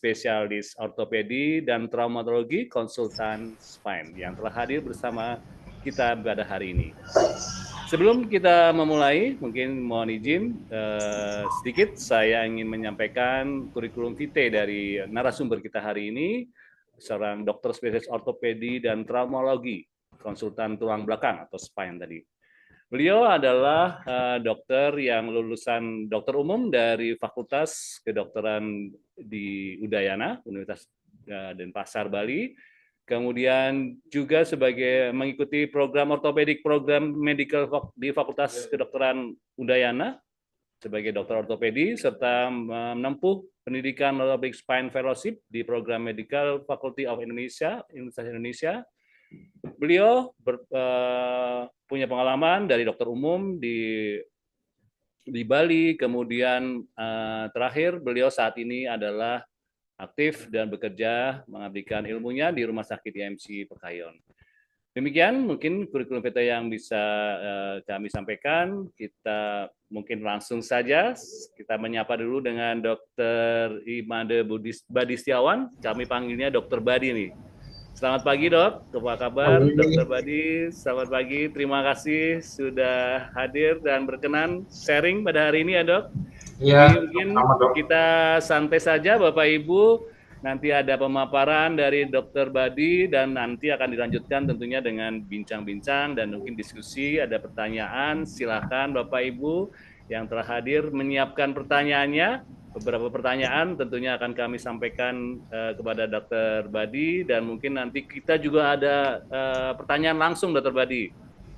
spesialis ortopedi dan traumatologi konsultan spine yang telah hadir bersama kita pada hari ini. Sebelum kita memulai, mungkin mohon izin sedikit saya ingin menyampaikan kurikulum vitae dari narasumber kita hari ini, seorang dokter spesialis ortopedi dan traumologi, konsultan tulang belakang atau spine tadi. Beliau adalah dokter yang lulusan dokter umum dari Fakultas Kedokteran di Udayana, Universitas Denpasar, Bali. Kemudian juga sebagai mengikuti program ortopedik, program medical di Fakultas Kedokteran Udayana sebagai dokter ortopedi, serta menempuh pendidikan orthopedik spine fellowship di program Medical Faculty of Indonesia, Universitas Indonesia. Beliau punya pengalaman dari dokter umum di Bali, kemudian terakhir beliau saat ini adalah aktif dan bekerja mengabdikan ilmunya di Rumah Sakit IMC Pekayon. Demikian mungkin kurikulum vitae yang bisa kami sampaikan. Kita mungkin langsung saja kita menyapa dulu dengan Dr. Imade Badistiawan. Kami panggilnya Dr. Badi nih. Selamat pagi dok, apa kabar Dr. Badi? Selamat pagi, terima kasih sudah hadir dan berkenan sharing pada hari ini ya dok. Iya, mungkin kita santai saja Bapak Ibu, nanti ada pemaparan dari Dr. Badi dan nanti akan dilanjutkan tentunya dengan bincang-bincang dan mungkin diskusi, ada pertanyaan, silakan Bapak Ibu yang telah hadir menyiapkan pertanyaannya. Beberapa pertanyaan tentunya akan kami sampaikan kepada Dr. Badi dan mungkin nanti kita juga ada pertanyaan langsung Dr. Badi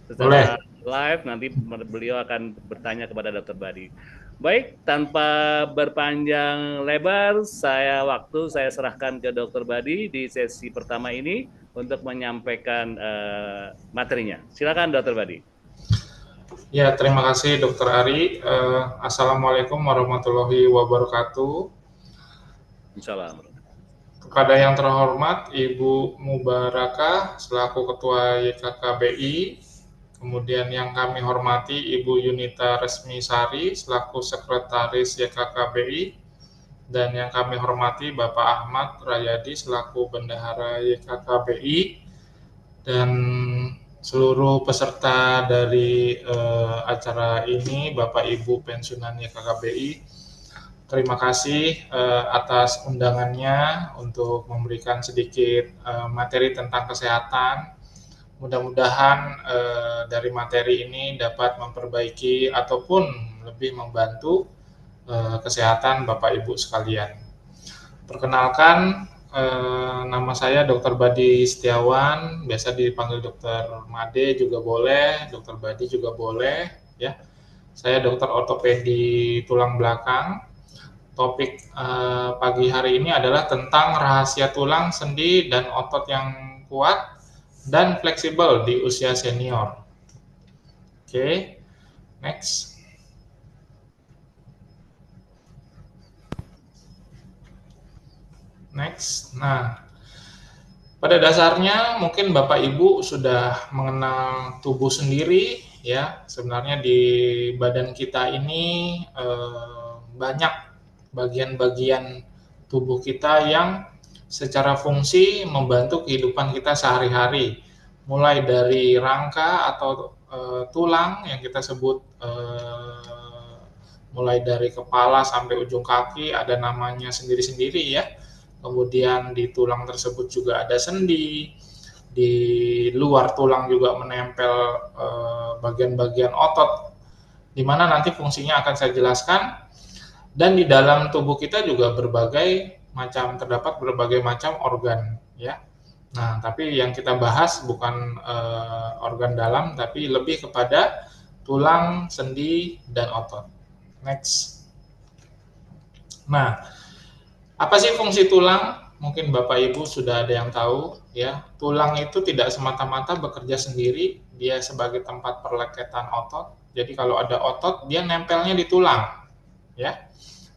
secara live, nanti beliau akan bertanya kepada Dr. Badi. Baik, tanpa berpanjang lebar, saya serahkan ke Dr. Badi di sesi pertama ini untuk menyampaikan materinya. Silakan Dr. Badi. Ya, terima kasih Dr. Ari. Assalamualaikum warahmatullahi wabarakatuh. Assalamualaikum. Kepada yang terhormat Ibu Mubarakah selaku Ketua YKKBI, kemudian yang kami hormati Ibu Yunita Resmi Sari selaku Sekretaris YKKBI, dan yang kami hormati Bapak Ahmad Rayadi selaku Bendahara YKKBI, dan seluruh peserta dari acara ini, Bapak Ibu pensiunan YKKBI, terima kasih atas undangannya untuk memberikan sedikit materi tentang kesehatan. Mudah-mudahan dari materi ini dapat memperbaiki ataupun lebih membantu kesehatan Bapak Ibu sekalian. Perkenalkan, nama saya Dr. Badi Setiawan, biasa dipanggil Dr. Made juga boleh, Dr. Badi juga boleh, ya. Saya dokter ortopedi tulang belakang. Topik pagi hari ini adalah tentang rahasia tulang, sendi, dan otot yang kuat dan fleksibel di usia senior. Oke, next. Next. Nah, pada dasarnya mungkin Bapak Ibu sudah mengenal tubuh sendiri, ya. Sebenarnya di badan kita ini banyak bagian-bagian tubuh kita yang secara fungsi membantu kehidupan kita sehari-hari. Mulai dari rangka atau tulang yang kita sebut mulai dari kepala sampai ujung kaki ada namanya sendiri-sendiri ya. Kemudian di tulang tersebut juga ada sendi, di luar tulang juga menempel bagian-bagian otot, di mana nanti fungsinya akan saya jelaskan. Dan di dalam tubuh kita juga terdapat berbagai macam organ, ya. Nah, tapi yang kita bahas bukan organ dalam, tapi lebih kepada tulang, sendi, dan otot. Next. Nah, apa sih fungsi tulang? Mungkin Bapak Ibu sudah ada yang tahu, ya. Tulang itu tidak semata-mata bekerja sendiri, dia sebagai tempat perleketan otot. Jadi kalau ada otot, dia nempelnya di tulang, ya.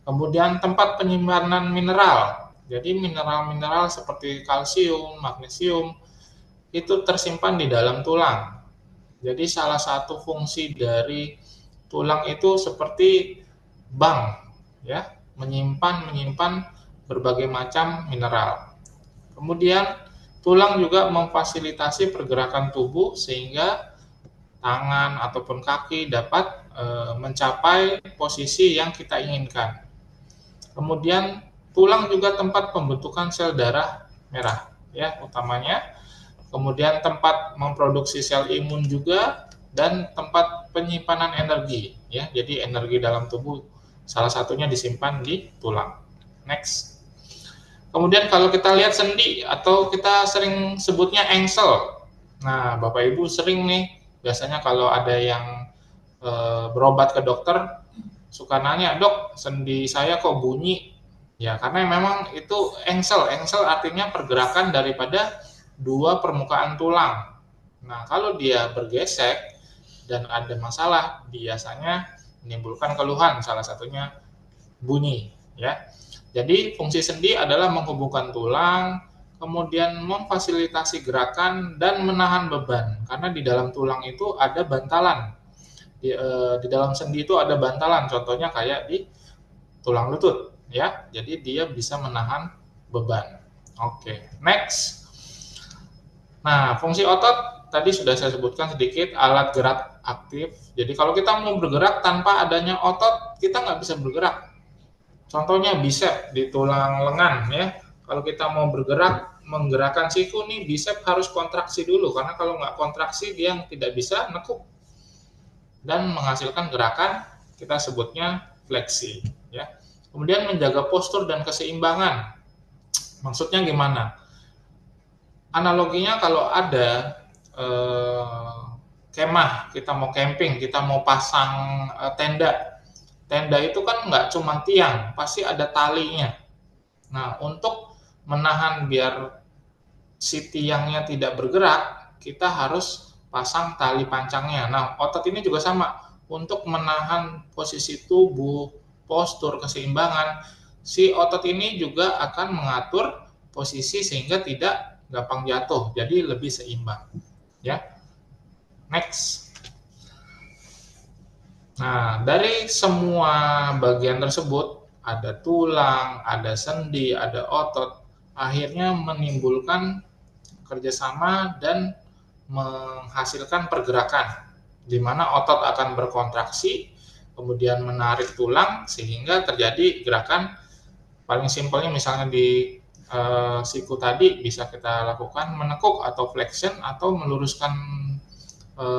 Kemudian tempat penyimpanan mineral. Jadi mineral-mineral seperti kalsium, magnesium itu tersimpan di dalam tulang. Jadi salah satu fungsi dari tulang itu seperti bank, ya, menyimpan berbagai macam mineral. Kemudian tulang juga memfasilitasi pergerakan tubuh sehingga tangan ataupun kaki dapat mencapai posisi yang kita inginkan. Kemudian tulang juga tempat pembentukan sel darah merah, ya utamanya. Kemudian tempat memproduksi sel imun juga dan tempat penyimpanan energi, ya. Jadi energi dalam tubuh salah satunya disimpan di tulang. Next. Kemudian kalau kita lihat sendi atau kita sering sebutnya engsel. Nah, Bapak Ibu sering nih biasanya kalau ada yang berobat ke dokter suka nanya, "Dok, sendi saya kok bunyi?" Ya, karena memang itu engsel. Engsel artinya pergerakan daripada dua permukaan tulang. Nah, kalau dia bergesek dan ada masalah, biasanya menimbulkan keluhan, salah satunya bunyi, ya. Jadi, fungsi sendi adalah menghubungkan tulang, kemudian memfasilitasi gerakan dan menahan beban. Karena di dalam tulang itu ada bantalan. Di dalam sendi itu ada bantalan, contohnya kayak di tulang lutut, ya. Jadi dia bisa menahan beban. Oke, next. Nah, fungsi otot tadi sudah saya sebutkan sedikit, alat gerak aktif. Jadi kalau kita mau bergerak tanpa adanya otot, kita nggak bisa bergerak. Contohnya bicep di tulang lengan, ya. Kalau kita mau bergerak, menggerakkan siku nih, bicep harus kontraksi dulu, karena kalau nggak kontraksi dia tidak bisa nekuk dan menghasilkan gerakan, kita sebutnya fleksi, ya. Kemudian menjaga postur dan keseimbangan. Maksudnya gimana? Analoginya kalau ada kemah, kita mau camping, kita mau pasang tenda. Tenda itu kan nggak cuma tiang, pasti ada talinya. Nah, untuk menahan biar si tiangnya tidak bergerak, kita harus pasang tali pancangnya. Nah, otot ini juga sama. Untuk menahan posisi tubuh, postur, keseimbangan, si otot ini juga akan mengatur posisi sehingga tidak gampang jatuh, jadi lebih seimbang. Ya, next. Nah, dari semua bagian tersebut, ada tulang, ada sendi, ada otot, akhirnya menimbulkan kerjasama dan menghasilkan pergerakan, di mana otot akan berkontraksi, kemudian menarik tulang, sehingga terjadi gerakan. Paling simpelnya misalnya di siku tadi bisa kita lakukan menekuk atau flexion, atau meluruskan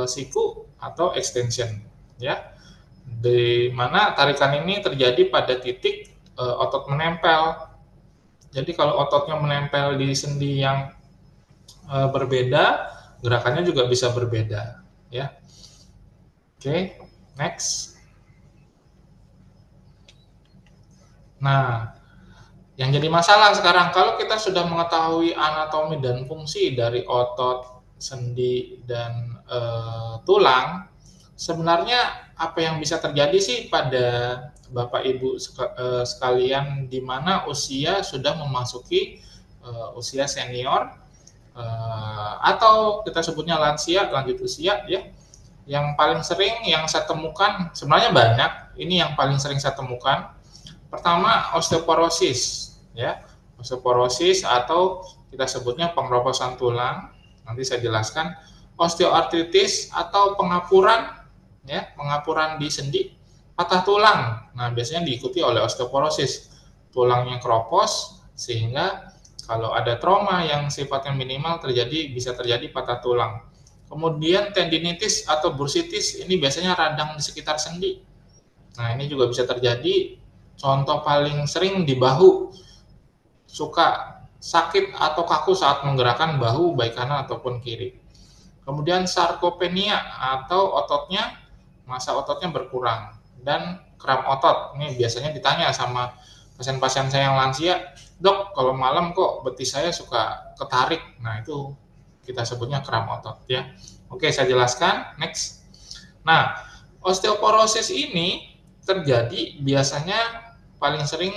siku atau extension, ya. Di mana tarikan ini terjadi pada titik otot menempel. Jadi kalau ototnya menempel di sendi yang berbeda, gerakannya juga bisa berbeda, ya. Oke, next. Nah, yang jadi masalah sekarang kalau kita sudah mengetahui anatomi dan fungsi dari otot, sendi, dan tulang, sebenarnya apa yang bisa terjadi sih pada Bapak Ibu sekalian di mana usia sudah memasuki usia senior atau kita sebutnya lansia, lanjut usia, ya. Yang paling sering yang saya temukan sebenarnya banyak, ini yang paling sering saya temukan. Pertama, osteoporosis, ya. Osteoporosis atau kita sebutnya pengeroposan tulang. Nanti saya jelaskan. Osteoartritis atau pengapuran, ya, pengapuran di sendi, patah tulang. Nah, biasanya diikuti oleh osteoporosis. Tulangnya keropos sehingga kalau ada trauma yang sifatnya minimal bisa terjadi patah tulang. Kemudian tendinitis atau bursitis, ini biasanya radang di sekitar sendi. Nah, ini juga bisa terjadi. Contoh paling sering di bahu, suka sakit atau kaku saat menggerakkan bahu baik kanan ataupun kiri. Kemudian sarkopenia atau massa ototnya berkurang, dan kram otot. Ini biasanya ditanya sama pasien-pasien saya yang lansia, "Dok, kalau malam kok betis saya suka ketarik." Nah, itu kita sebutnya kram otot, ya. Oke, saya jelaskan. Next. Nah, osteoporosis ini terjadi biasanya paling sering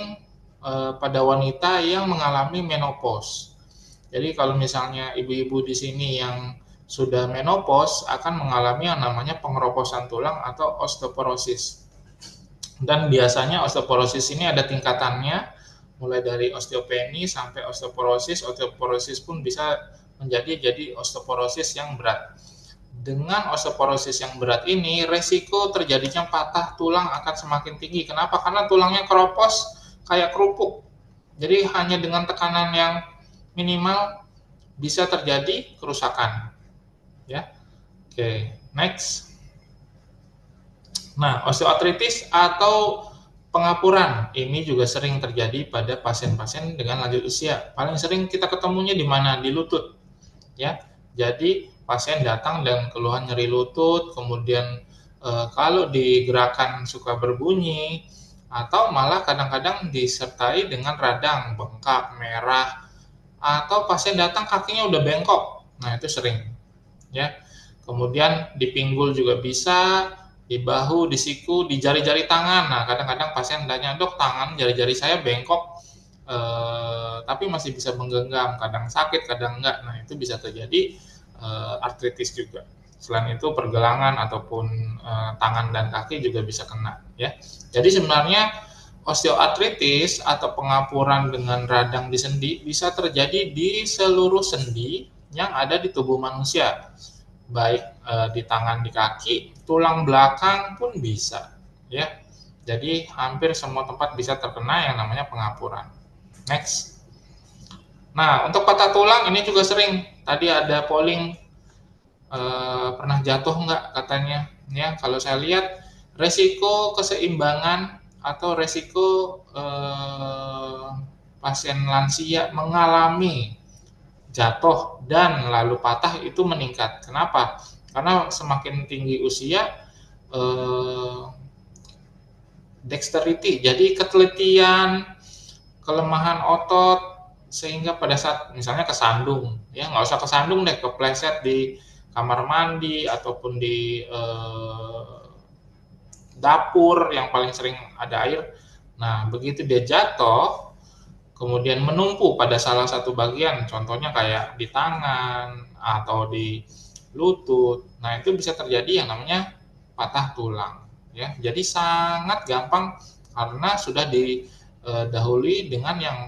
pada wanita yang mengalami menopause. Jadi kalau misalnya ibu-ibu di sini yang sudah menopause akan mengalami yang namanya pengeroposan tulang atau osteoporosis. Dan biasanya osteoporosis ini ada tingkatannya, mulai dari osteopenia sampai osteoporosis pun bisa jadi osteoporosis yang berat. Dengan osteoporosis yang berat ini, resiko terjadinya patah tulang akan semakin tinggi. Kenapa? Karena tulangnya keropos kayak kerupuk. Jadi hanya dengan tekanan yang minimal bisa terjadi kerusakan. Ya, oke, next. Nah, osteoartritis atau pengapuran ini juga sering terjadi pada pasien-pasien dengan lanjut usia. Paling sering kita ketemunya di mana? Di lutut. Ya, jadi pasien datang dengan keluhan nyeri lutut, kemudian kalau digerakkan suka berbunyi, atau malah kadang-kadang disertai dengan radang, bengkak, merah, atau pasien datang kakinya udah bengkok. Nah, itu sering. Ya, kemudian di pinggul juga bisa, di bahu, di siku, di jari-jari tangan. Nah, kadang-kadang pasien tanya, dok, tangan jari-jari saya bengkok, tapi masih bisa menggenggam, kadang sakit, kadang enggak. Nah, itu bisa terjadi artritis juga. Selain itu pergelangan ataupun tangan dan kaki juga bisa kena, ya. Jadi sebenarnya osteoartritis atau pengapuran dengan radang di sendi bisa terjadi di seluruh sendi yang ada di tubuh manusia, baik di tangan, di kaki, tulang belakang pun bisa, ya. Jadi hampir semua tempat bisa terkena yang namanya pengapuran. Next. Nah, untuk patah tulang ini juga sering. Tadi ada polling, pernah jatuh nggak katanya. Ya, kalau saya lihat resiko keseimbangan atau resiko pasien lansia mengalami jatuh dan lalu patah itu meningkat. Kenapa? Karena semakin tinggi usia, dexterity, jadi ketelitian, kelemahan otot, sehingga pada saat misalnya kesandung, ya nggak usah kesandung deh, kepleset di kamar mandi ataupun di dapur yang paling sering ada air. Nah, begitu dia jatuh, kemudian menumpu pada salah satu bagian, contohnya kayak di tangan atau di lutut. Nah, itu bisa terjadi yang namanya patah tulang, ya. Jadi sangat gampang karena sudah didahului dengan yang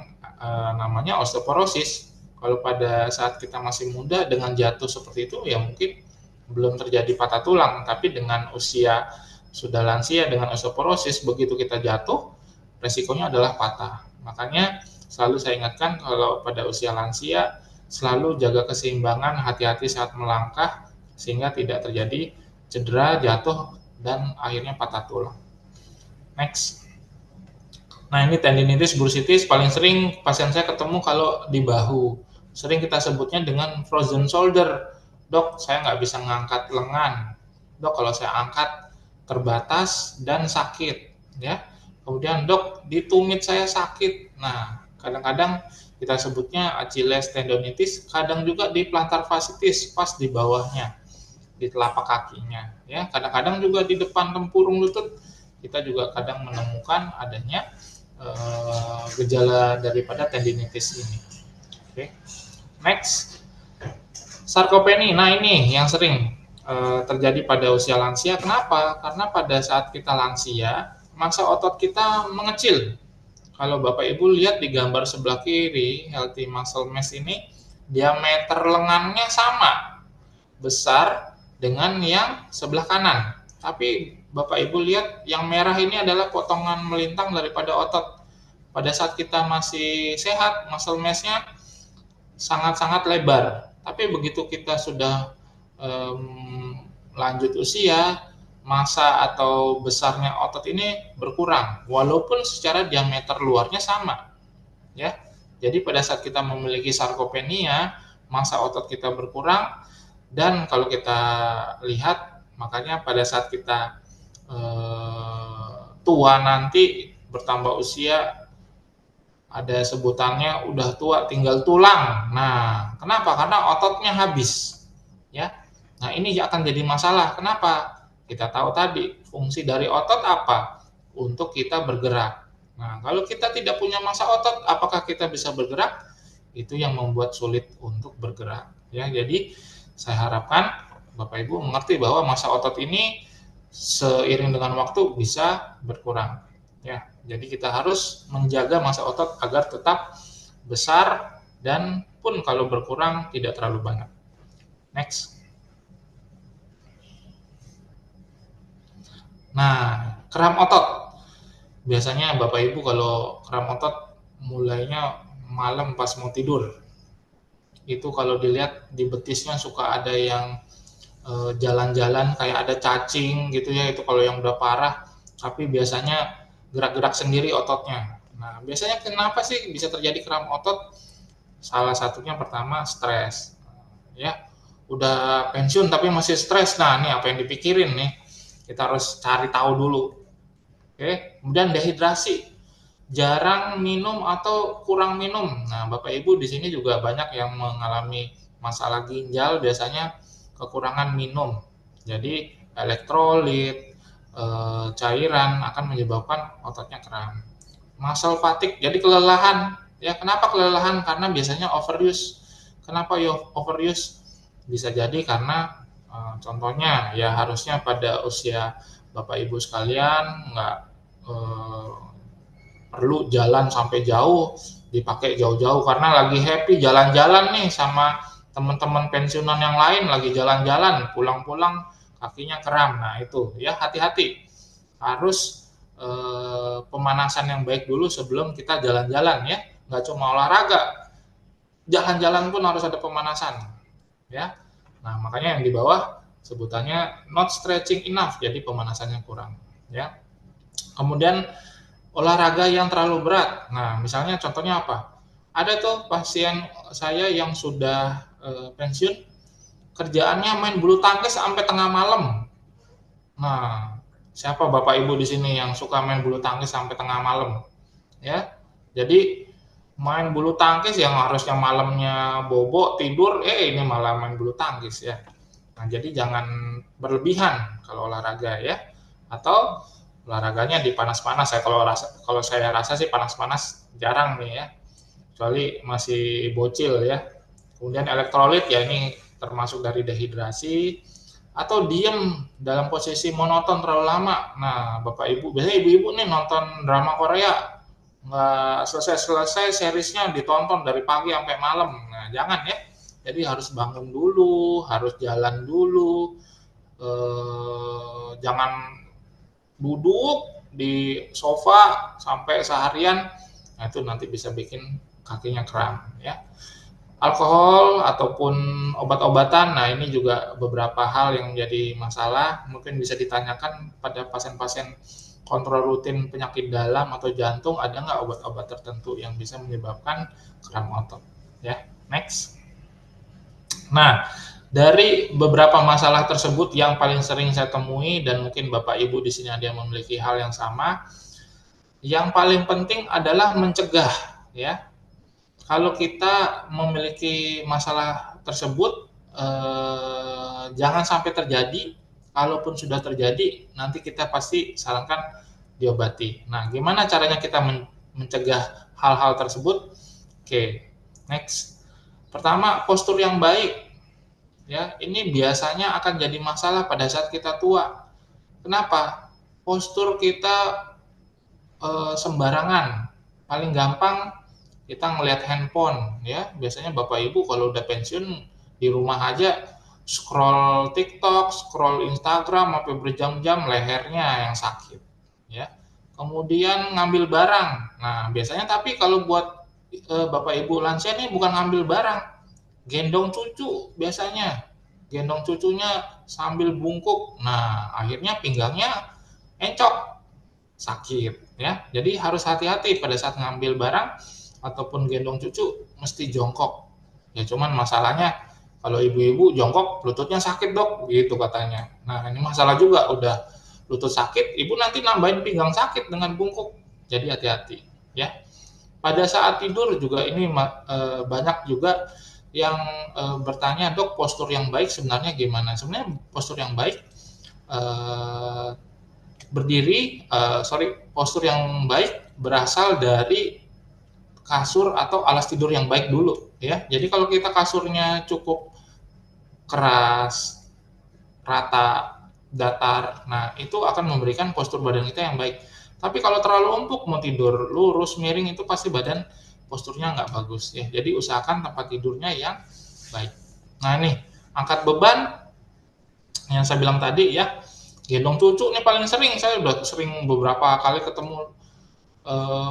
namanya osteoporosis. Kalau pada saat kita masih muda dengan jatuh seperti itu, ya mungkin belum terjadi patah tulang, tapi dengan usia sudah lansia dengan osteoporosis, begitu kita jatuh, resikonya adalah patah. Makanya selalu saya ingatkan kalau pada usia lansia, selalu jaga keseimbangan, hati-hati saat melangkah, sehingga tidak terjadi cedera, jatuh, dan akhirnya patah tulang. Next. Nah, ini tendinitis bursitis paling sering pasien saya ketemu kalau di bahu. Sering kita sebutnya dengan frozen shoulder. Dok, saya nggak bisa ngangkat lengan. Dok, kalau saya angkat terbatas dan sakit, ya. Kemudian, dok, di tumit saya sakit. Nah, kadang-kadang kita sebutnya Achilles tendonitis, kadang juga di plantar fasciitis pas di bawahnya, di telapak kakinya, ya. Kadang-kadang juga di depan tempurung lutut kita juga kadang menemukan adanya gejala daripada tendinitis ini. Oke. Next, sarkopeni. Nah, ini yang sering terjadi pada usia lansia. Kenapa? Karena pada saat kita lansia, massa otot kita mengecil. Kalau Bapak Ibu lihat di gambar sebelah kiri, healthy muscle mass ini, diameter lengannya sama, besar dengan yang sebelah kanan. Tapi Bapak Ibu lihat yang merah ini adalah potongan melintang daripada otot. Pada saat kita masih sehat, muscle mass-nya sangat-sangat lebar. Tapi begitu kita sudah lanjut usia, massa atau besarnya otot ini berkurang, walaupun secara diameter luarnya sama. Ya, jadi pada saat kita memiliki sarkopenia, massa otot kita berkurang, dan kalau kita lihat, makanya pada saat kita tua nanti bertambah usia, ada sebutannya udah tua tinggal tulang. Nah, kenapa? Karena ototnya habis, ya. Nah, ini akan jadi masalah. Kenapa? Kita tahu tadi fungsi dari otot apa? Untuk kita bergerak. Nah, kalau kita tidak punya massa otot, apakah kita bisa bergerak? Itu yang membuat sulit untuk bergerak, ya. Jadi saya harapkan Bapak Ibu mengerti bahwa massa otot ini seiring dengan waktu bisa berkurang, ya. Jadi kita harus menjaga massa otot agar tetap besar dan pun kalau berkurang tidak terlalu banyak. Next. Nah, kram otot. Biasanya Bapak Ibu kalau kram otot mulainya malam pas mau tidur. Itu kalau dilihat di betisnya suka ada yang jalan-jalan kayak ada cacing gitu ya, itu kalau yang udah parah, tapi biasanya gerak-gerak sendiri ototnya. Nah, biasanya kenapa sih bisa terjadi kram otot? Salah satunya pertama stres. Ya, udah pensiun tapi masih stres. Nah, ini apa yang dipikirin nih? Kita harus cari tahu dulu. Oke, kemudian dehidrasi. Jarang minum atau kurang minum. Nah, Bapak Ibu di sini juga banyak yang mengalami masalah ginjal, biasanya kekurangan minum. Jadi elektrolit, cairan akan menyebabkan ototnya kram. Muscle fatigue, jadi kelelahan. Ya, kenapa kelelahan? Karena biasanya overuse. Kenapa ya overuse? Bisa jadi karena contohnya ya harusnya pada usia Bapak Ibu sekalian nggak perlu jalan sampai jauh, dipakai jauh-jauh karena lagi happy jalan-jalan nih sama teman-teman pensiunan yang lain, lagi jalan-jalan, pulang-pulang kakinya kram. Nah itu ya hati-hati, harus pemanasan yang baik dulu sebelum kita jalan-jalan ya, nggak cuma olahraga, jalan-jalan pun harus ada pemanasan ya. Nah makanya yang di bawah sebutannya not stretching enough, jadi pemanasannya kurang ya. Kemudian olahraga yang terlalu berat. Nah, misalnya contohnya apa? Ada tuh pasien saya yang sudah pensiun, kerjaannya main bulu tangkis sampai tengah malam. Nah, siapa Bapak Ibu di sini yang suka main bulu tangkis sampai tengah malam? Ya, jadi main bulu tangkis yang harusnya malamnya bobo tidur, ini malah main bulu tangkis ya. Nah, jadi jangan berlebihan kalau olahraga ya. Atau olahraganya di panas-panas ya, kalau saya rasa sih panas-panas jarang nih ya, kecuali masih bocil ya. Kemudian elektrolit ya ini termasuk dari dehidrasi, atau diem dalam posisi monoton terlalu lama. Nah Bapak Ibu, biasanya ibu-ibu nih nonton drama Korea nggak selesai-selesai seriesnya ditonton dari pagi sampai malam. Nah jangan ya, jadi harus bangun dulu, harus jalan dulu, jangan duduk di sofa sampai seharian. Nah itu nanti bisa bikin kakinya kram ya. Alkohol ataupun obat-obatan, nah ini juga beberapa hal yang menjadi masalah, mungkin bisa ditanyakan pada pasien-pasien kontrol rutin penyakit dalam atau jantung, ada nggak obat-obat tertentu yang bisa menyebabkan kram otot ya. Next. Nah, dari beberapa masalah tersebut yang paling sering saya temui dan mungkin Bapak Ibu di sini ada yang memiliki hal yang sama, yang paling penting adalah mencegah ya. Kalau kita memiliki masalah tersebut, jangan sampai terjadi. Kalaupun sudah terjadi, nanti kita pasti sarankan diobati. Nah, gimana caranya kita mencegah hal-hal tersebut? Oke, next. Pertama, postur yang baik. Ya, ini biasanya akan jadi masalah pada saat kita tua. Kenapa? Postur kita sembarangan. Paling gampang kita ngelihat handphone ya. Biasanya Bapak Ibu kalau udah pensiun di rumah aja scroll TikTok, scroll Instagram sampai berjam-jam, lehernya yang sakit ya. Kemudian ngambil barang. Nah, biasanya tapi kalau buat Bapak Ibu lansia nih bukan ngambil barang, gendong cucu biasanya. Gendong cucunya sambil bungkuk. Nah, akhirnya pinggangnya encok, sakit ya. Jadi harus hati-hati pada saat ngambil barang ataupun gendong cucu mesti jongkok. Ya cuman masalahnya kalau ibu-ibu jongkok lututnya sakit dok, gitu katanya. Nah ini masalah juga, udah lutut sakit, ibu nanti nambahin pinggang sakit dengan bungkuk. Jadi hati-hati ya. Pada saat tidur juga ini banyak juga yang bertanya, dok postur yang baik sebenarnya gimana? Sebenarnya postur yang baik postur yang baik berasal dari kasur atau alas tidur yang baik dulu ya. Jadi kalau kita kasurnya cukup keras, rata, datar, nah itu akan memberikan postur badan kita yang baik. Tapi kalau terlalu empuk mau tidur lurus miring itu pasti badan posturnya nggak bagus ya. Jadi usahakan tempat tidurnya yang baik. Nah ini angkat beban yang saya bilang tadi ya, gendong cucu nih paling sering. Saya udah sering beberapa kali ketemu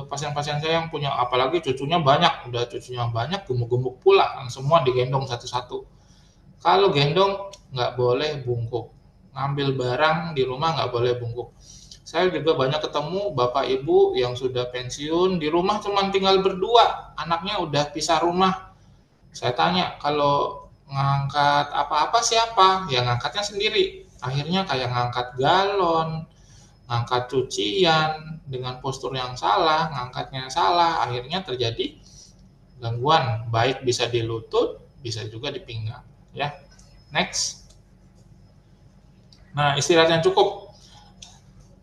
pasien-pasien saya yang punya, apalagi cucunya banyak, udah cucunya banyak, gemuk-gemuk pula, semua digendong satu-satu. Kalau gendong nggak boleh bungkuk, ngambil barang di rumah nggak boleh bungkuk. Saya juga banyak ketemu bapak ibu yang sudah pensiun, di rumah cuma tinggal berdua, anaknya udah pisah rumah. Saya tanya, kalau ngangkat apa-apa siapa? Ya ngangkatnya sendiri. Akhirnya kayak ngangkat galon, ngangkat cucian dengan postur yang salah, ngangkatnya salah, akhirnya terjadi gangguan, baik bisa di lutut, bisa juga di pinggang. Ya, next. Nah, istirahat yang cukup.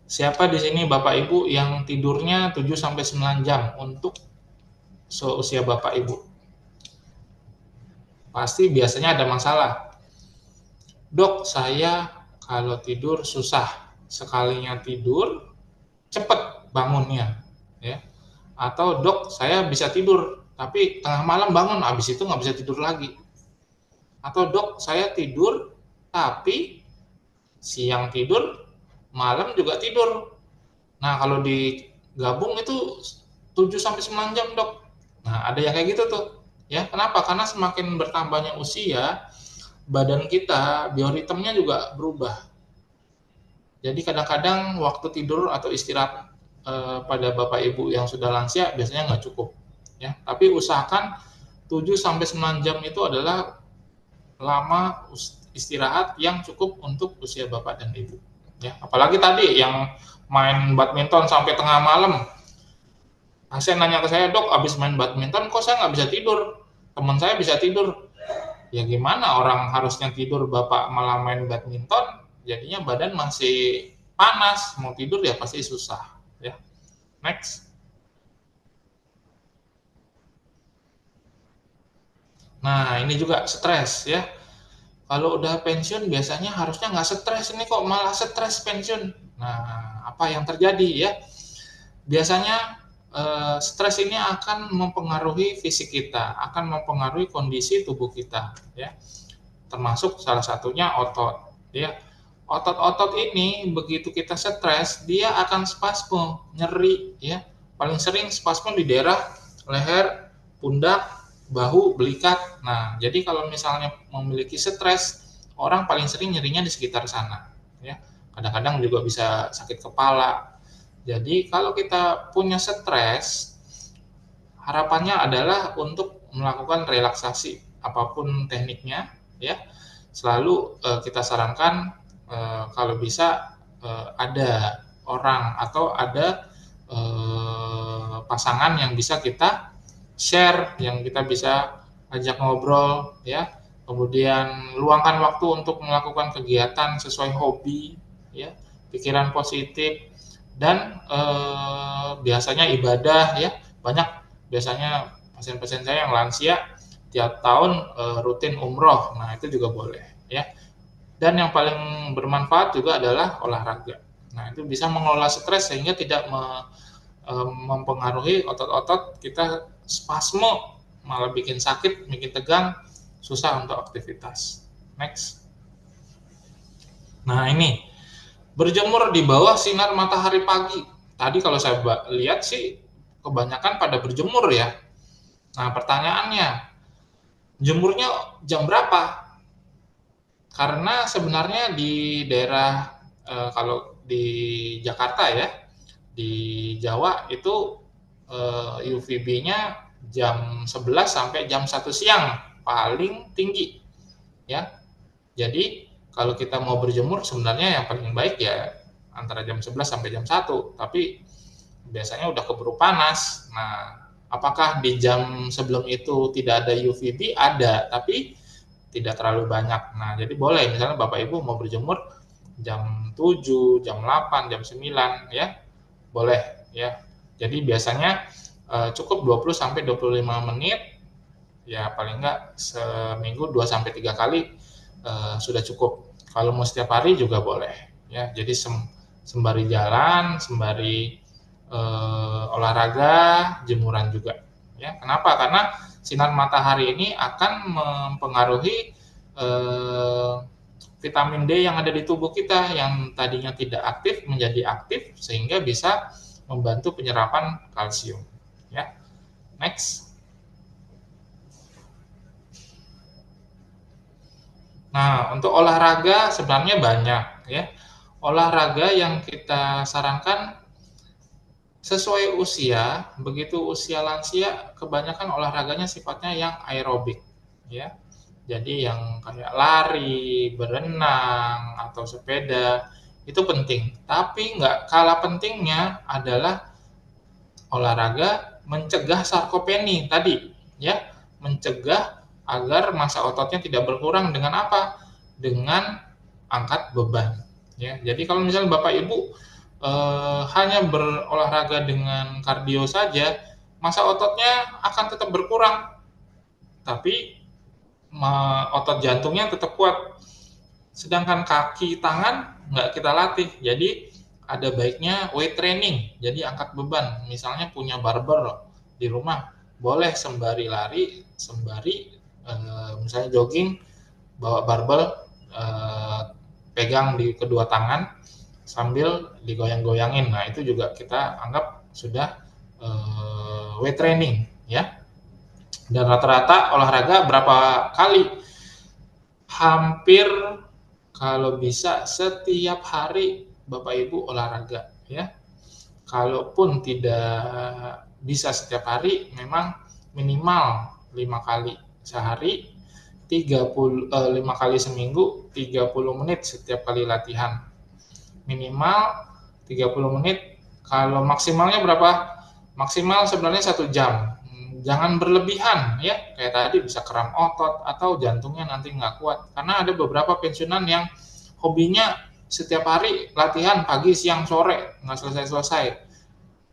Siapa di sini Bapak Ibu yang tidurnya 7 sampai 9 jam untuk seusia Bapak Ibu? Pasti biasanya ada masalah. Dok, saya kalau tidur susah. Sekalinya tidur cepat bangunnya, ya. Atau dok, saya bisa tidur, tapi tengah malam bangun, habis itu nggak bisa tidur lagi. Atau dok, saya tidur, tapi siang tidur, malam juga tidur. Nah, kalau digabung itu 7 sampai 9 jam, Dok. Nah, ada yang kayak gitu tuh. Ya, kenapa? Karena semakin bertambahnya usia, badan kita bioritmenya juga berubah. Jadi kadang-kadang waktu tidur atau istirahat pada Bapak Ibu yang sudah lansia biasanya nggak cukup. Ya, tapi usahakan 7 sampai 9 jam itu adalah lama istirahat yang cukup untuk usia Bapak dan Ibu. Ya, apalagi tadi yang main badminton sampai tengah malam. Pasien nanya ke saya, dok, abis main badminton kok saya nggak bisa tidur? Teman saya bisa tidur. Ya gimana, orang harusnya tidur, Bapak malah main badminton, jadinya badan masih panas, mau tidur ya pasti susah. Ya, next. Nah, ini juga stres ya. Kalau udah pensiun biasanya harusnya nggak stres, ini kok malah stres pensiun. Nah, apa yang terjadi ya? Biasanya stres ini akan mempengaruhi fisik kita, akan mempengaruhi kondisi tubuh kita, ya. Termasuk salah satunya otot, ya. Otot-otot ini begitu kita stres, dia akan spasme, nyeri, ya. Paling sering spasme di daerah leher, pundak, bahu, belikat. Nah, jadi kalau misalnya memiliki stres, orang paling sering nyerinya di sekitar sana, ya. Kadang-kadang juga bisa sakit kepala. Jadi kalau kita punya stres, harapannya adalah untuk melakukan relaksasi apapun tekniknya, ya. Selalu kita sarankan kalau bisa ada orang atau ada pasangan yang bisa kita share, yang kita bisa ajak ngobrol, ya. Kemudian luangkan waktu untuk melakukan kegiatan sesuai hobi, ya, pikiran positif, dan biasanya ibadah, ya. Banyak biasanya pasien-pasien saya yang lansia tiap tahun rutin umroh, nah itu juga boleh, ya. Dan yang paling bermanfaat juga adalah olahraga. Nah itu bisa mengelola stres sehingga tidak mempengaruhi otot-otot kita spasme, malah bikin sakit, bikin tegang, susah untuk aktivitas. Next. Nah ini, berjemur di bawah sinar matahari pagi. Tadi kalau saya lihat sih kebanyakan pada berjemur ya. Nah pertanyaannya, jemurnya jam berapa? Karena sebenarnya di daerah kalau di Jakarta ya, di Jawa itu UVB-nya jam 11 sampai jam 1 siang paling tinggi, ya. Jadi kalau kita mau berjemur sebenarnya yang paling baik ya antara jam 11 sampai jam 1, tapi biasanya udah keburu panas. Nah, apakah di jam sebelum itu tidak ada UVB? Ada, tapi tidak terlalu banyak. Nah, jadi boleh misalnya Bapak Ibu mau berjemur jam 7, jam 8, jam 9 ya. Boleh ya. Jadi biasanya cukup 20 sampai 25 menit, ya paling enggak seminggu 2 sampai 3 kali sudah cukup. Kalau mau setiap hari juga boleh ya. Jadi sembari jalan, sembari olahraga, jemuran juga. Ya, kenapa? Karena sinar matahari ini akan mempengaruhi vitamin D yang ada di tubuh kita yang tadinya tidak aktif menjadi aktif sehingga bisa membantu penyerapan kalsium. Ya, next. Nah, untuk olahraga sebenarnya banyak ya. Olahraga yang kita sarankan sesuai usia, begitu usia lansia kebanyakan olahraganya sifatnya yang aerobik ya. Jadi yang kayak lari, berenang, atau sepeda itu penting. Tapi nggak kalah pentingnya adalah olahraga mencegah sarkopeni tadi ya, mencegah agar massa ototnya tidak berkurang dengan apa? Dengan angkat beban ya. Jadi kalau misalnya Bapak Ibu hanya berolahraga dengan kardio saja, massa ototnya akan tetap berkurang, tapi otot jantungnya tetap kuat. Sedangkan kaki, tangan nggak kita latih. Jadi ada baiknya weight training, jadi angkat beban. Misalnya punya barbel di rumah, boleh sembari lari, sembari misalnya jogging, bawa barbel, pegang di kedua tangan, sambil digoyang-goyangin. Nah, itu juga kita anggap sudah weight training, ya. Dan rata-rata olahraga berapa kali? Hampir kalau bisa setiap hari Bapak Ibu olahraga ya. Kalaupun tidak bisa setiap hari, memang minimal 5 kali sehari, 5 kali seminggu, 30 menit setiap kali latihan. Minimal 30 menit, kalau maksimalnya berapa? Maksimal sebenarnya 1 jam. Jangan berlebihan ya, kayak tadi bisa kram otot atau jantungnya nanti nggak kuat. Karena ada beberapa pensiunan yang hobinya setiap hari latihan pagi, siang, sore, nggak selesai-selesai.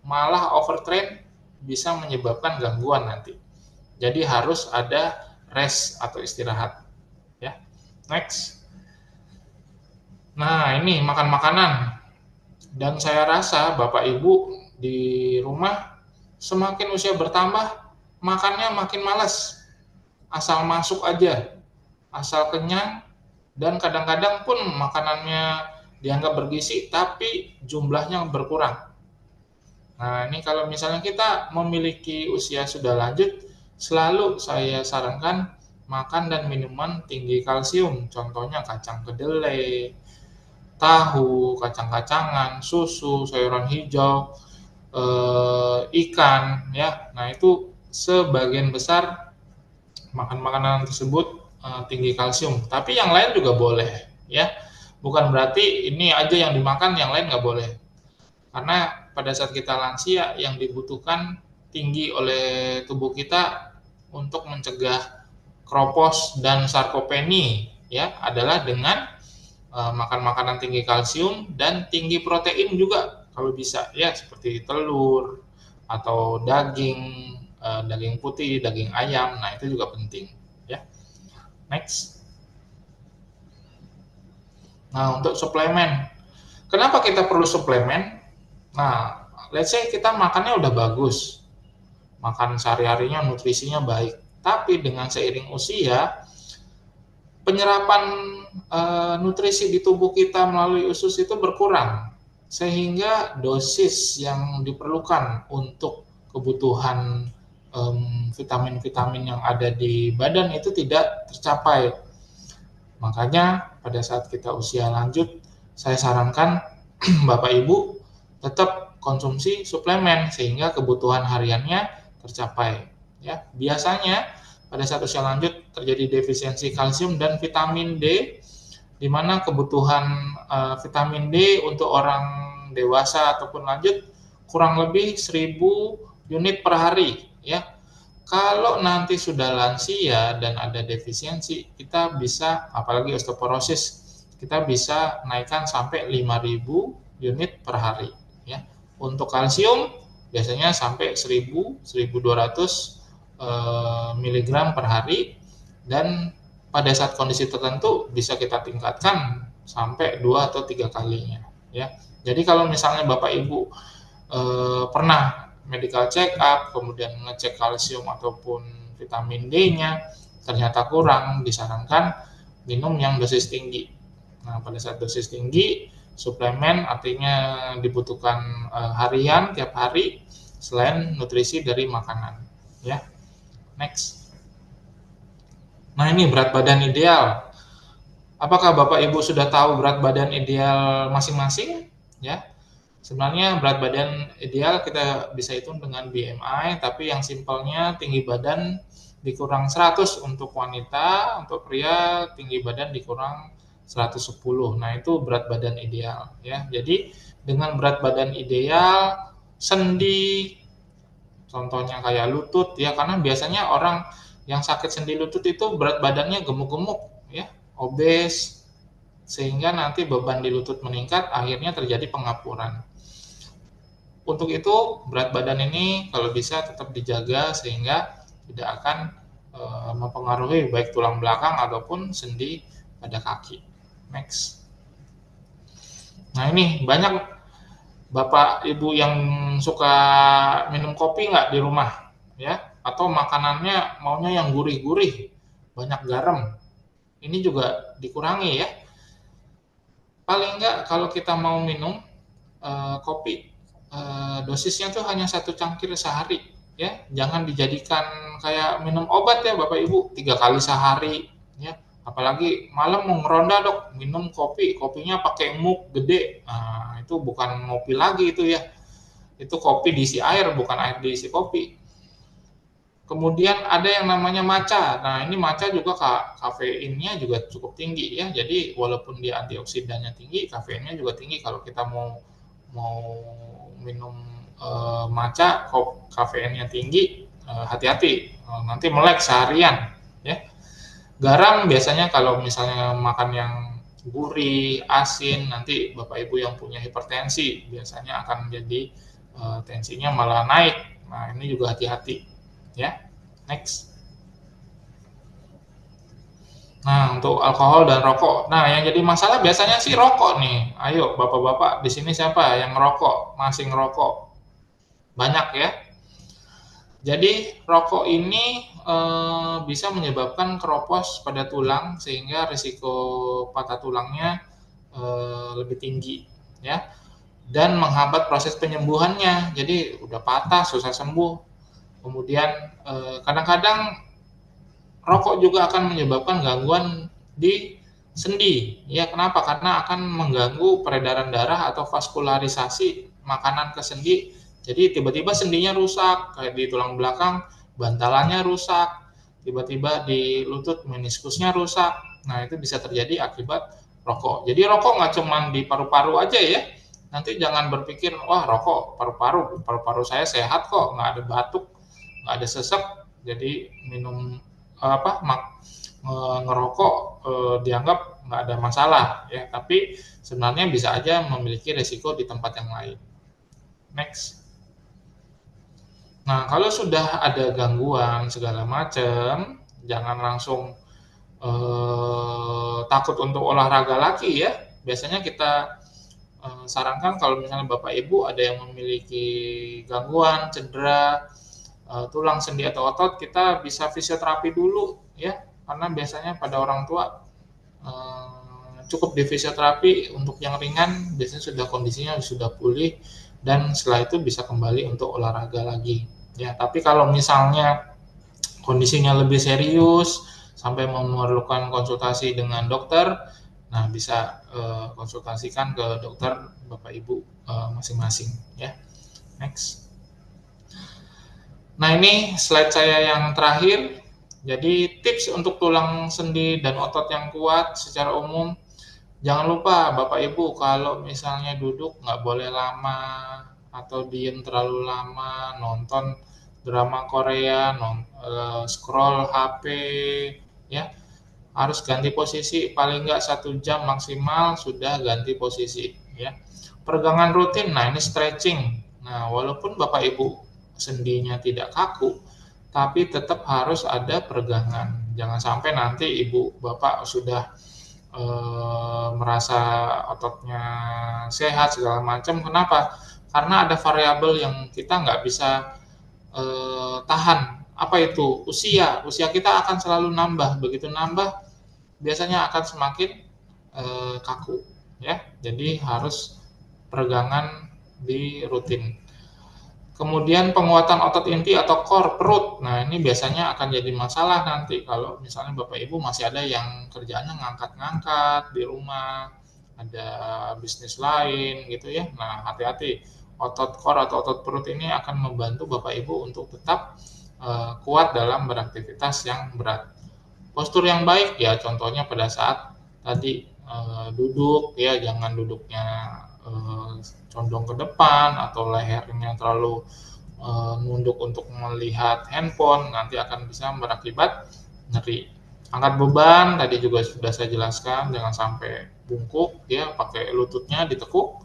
Malah overtrain bisa menyebabkan gangguan nanti. Jadi harus ada rest atau istirahat. Ya, next. Nah ini makan makanan. Dan saya rasa Bapak Ibu di rumah semakin usia bertambah, makannya makin malas, asal masuk aja, asal kenyang, dan kadang-kadang pun makanannya dianggap bergizi, tapi jumlahnya berkurang. Nah, ini kalau misalnya kita memiliki usia sudah lanjut, selalu saya sarankan makan dan minuman tinggi kalsium, contohnya kacang kedelai, tahu, kacang-kacangan, susu, sayuran hijau, ikan, ya. Nah, itu sebagian besar makan makanan tersebut tinggi kalsium, tapi yang lain juga boleh ya, bukan berarti ini aja yang dimakan, yang lain nggak boleh, karena pada saat kita lansia yang dibutuhkan tinggi oleh tubuh kita untuk mencegah kropos dan sarkopeni ya adalah dengan makan makanan tinggi kalsium dan tinggi protein juga kalau bisa ya, seperti telur atau daging putih, daging ayam. Nah, itu juga penting ya. Next. Nah, untuk suplemen. Kenapa kita perlu suplemen? Nah, let's say kita makannya udah bagus. Makan sehari-harinya nutrisinya baik. Tapi dengan seiring usia, penyerapan nutrisi di tubuh kita melalui usus itu berkurang. Sehingga dosis yang diperlukan untuk kebutuhan vitamin-vitamin yang ada di badan itu tidak tercapai. Makanya pada saat kita usia lanjut, saya sarankan Bapak Ibu tetap konsumsi suplemen sehingga kebutuhan hariannya tercapai. Ya, biasanya pada saat usia lanjut terjadi defisiensi kalsium dan vitamin D, di mana kebutuhan vitamin D untuk orang dewasa ataupun lanjut kurang lebih 1000 unit per hari ya. Kalau nanti sudah lansia dan ada defisiensi, kita bisa, apalagi osteoporosis, kita bisa naikkan sampai 5000 unit per hari ya. Untuk kalsium biasanya sampai 1200 mg per hari, dan pada saat kondisi tertentu bisa kita tingkatkan sampai 2 atau 3 kalinya ya. Jadi kalau misalnya Bapak Ibu pernah medical check up, kemudian ngecek kalsium ataupun vitamin D-nya, ternyata kurang, disarankan minum yang dosis tinggi. Nah, pada saat dosis tinggi, suplemen artinya dibutuhkan harian, tiap hari, selain nutrisi dari makanan. Ya, next. Nah, ini berat badan ideal. Apakah Bapak Ibu sudah tahu berat badan ideal masing-masing? Ya, sebenarnya berat badan ideal kita bisa hitung dengan BMI, tapi yang simpelnya tinggi badan dikurang 100 untuk wanita, untuk pria tinggi badan dikurang 110. Nah, itu berat badan ideal ya. Jadi dengan berat badan ideal, sendi contohnya kayak lutut ya, karena biasanya orang yang sakit sendi lutut itu berat badannya gemuk-gemuk ya, obes, sehingga nanti beban di lutut meningkat, akhirnya terjadi pengapuran. Untuk itu berat badan ini kalau bisa tetap dijaga sehingga tidak akan mempengaruhi baik tulang belakang ataupun sendi pada kaki. Next. Nah, ini banyak Bapak Ibu yang suka minum kopi nggak di rumah ya, atau makanannya maunya yang gurih-gurih, banyak garam. Ini juga dikurangi ya. Paling nggak kalau kita mau minum kopi, dosisnya tuh hanya 1 cangkir sehari ya, jangan dijadikan kayak minum obat ya Bapak Ibu, 3 kali sehari ya. Apalagi malam mau ngeronda dok, minum kopi, kopinya pakai mug gede, nah, itu bukan ngopi lagi itu ya, itu kopi diisi air, bukan air diisi kopi. Kemudian ada yang namanya matcha. Nah, ini matcha juga kafeinnya juga cukup tinggi ya. Jadi walaupun dia antioksidannya tinggi, kafeinnya juga tinggi. Kalau kita mau minum matcha kafeinnya tinggi, hati-hati, nanti melek seharian ya. Garam biasanya kalau misalnya makan yang gurih, asin, nanti Bapak Ibu yang punya hipertensi biasanya akan jadi tensinya malah naik. Nah, ini juga hati-hati ya. Next. Nah, untuk alkohol dan rokok. Nah, yang jadi masalah biasanya sih rokok nih. Ayo, Bapak-bapak, di sini siapa yang ngerokok? Masih ngerokok? Banyak ya. Jadi, rokok ini bisa menyebabkan keropos pada tulang sehingga risiko patah tulangnya lebih tinggi ya. Dan menghambat proses penyembuhannya. Jadi, udah patah susah sembuh. Kemudian kadang-kadang rokok juga akan menyebabkan gangguan di sendi. Ya, kenapa? Karena akan mengganggu peredaran darah atau vaskularisasi makanan ke sendi. Jadi tiba-tiba sendinya rusak, kayak di tulang belakang bantalannya rusak, tiba-tiba di lutut meniskusnya rusak. Nah, itu bisa terjadi akibat rokok. Jadi rokok nggak cuma di paru-paru aja ya. Nanti jangan berpikir, wah rokok paru-paru saya sehat kok, nggak ada batuk, nggak ada sesek, jadi minum ngerokok dianggap nggak ada masalah ya, tapi sebenarnya bisa aja memiliki resiko di tempat yang lain. Next. Nah, kalau sudah ada gangguan segala macam, jangan langsung takut untuk olahraga lagi ya. Biasanya kita sarankan kalau misalnya Bapak Ibu ada yang memiliki gangguan, cedera, tulang sendi atau otot, kita bisa fisioterapi dulu ya, karena biasanya pada orang tua cukup di fisioterapi untuk yang ringan, biasanya sudah kondisinya sudah pulih dan setelah itu bisa kembali untuk olahraga lagi ya. Tapi kalau misalnya kondisinya lebih serius sampai memerlukan konsultasi dengan dokter, nah bisa konsultasikan ke dokter Bapak Ibu masing-masing ya. Next. Nah, ini slide saya yang terakhir. Jadi tips untuk tulang sendi dan otot yang kuat secara umum, jangan lupa Bapak Ibu kalau misalnya duduk nggak boleh lama atau diem terlalu lama, nonton drama Korea, scroll HP, ya harus ganti posisi paling nggak 1 jam maksimal sudah ganti posisi, ya. Peregangan rutin, nah ini stretching. Nah, walaupun Bapak Ibu sendinya tidak kaku, tapi tetap harus ada peregangan. Jangan sampai nanti Ibu Bapak sudah merasa ototnya sehat segala macam. Kenapa? karena ada variabel yang kita nggak bisa tahan. Apa itu? Usia. Usia kita akan selalu nambah. Begitu nambah, biasanya akan semakin kaku. Ya, jadi harus peregangan di rutin. Kemudian penguatan otot inti atau core perut. Nah, ini biasanya akan jadi masalah nanti kalau misalnya Bapak Ibu masih ada yang kerjaannya ngangkat-ngangkat di rumah, ada bisnis lain gitu ya. Nah, hati-hati. Otot core atau otot perut ini akan membantu Bapak Ibu untuk tetap kuat dalam beraktivitas yang berat. Postur yang baik ya contohnya pada saat tadi duduk ya, jangan duduknya condong ke depan atau lehernya terlalu nunduk untuk melihat handphone, nanti akan bisa berakibat nyeri. Angkat beban tadi juga sudah saya jelaskan, jangan sampai bungkuk ya, pakai lututnya ditekuk.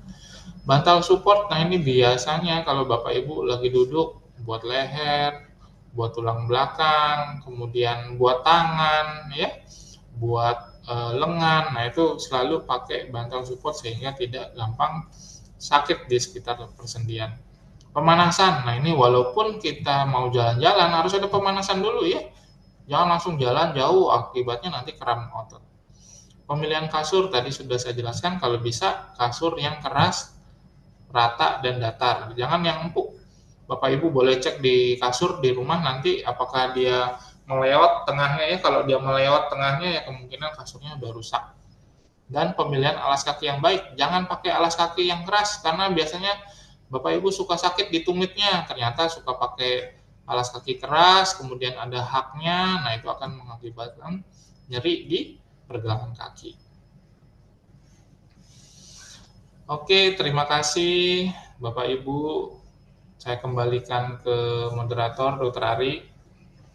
Bantal support, nah ini biasanya kalau Bapak Ibu lagi duduk buat leher, buat tulang belakang, kemudian buat tangan ya, buat lengan. Nah, itu selalu pakai bantal support sehingga tidak gampang sakit di sekitar persendian. Pemanasan, nah ini walaupun kita mau jalan-jalan harus ada pemanasan dulu ya. Jangan langsung jalan jauh, akibatnya nanti kram otot. Pemilihan kasur tadi sudah saya jelaskan, kalau bisa kasur yang keras, rata, dan datar. Jangan yang empuk. Bapak Ibu boleh cek di kasur di rumah nanti apakah dia melewat tengahnya ya. Kalau dia melewat tengahnya ya kemungkinan kasurnya udah rusak. Dan pemilihan alas kaki yang baik. Jangan pakai alas kaki yang keras karena biasanya Bapak Ibu suka sakit di tumitnya. Ternyata suka pakai alas kaki keras, kemudian ada haknya. Nah, itu akan mengakibatkan nyeri di pergelangan kaki. Oke, terima kasih Bapak Ibu. Saya kembalikan ke moderator, Dr. Ari.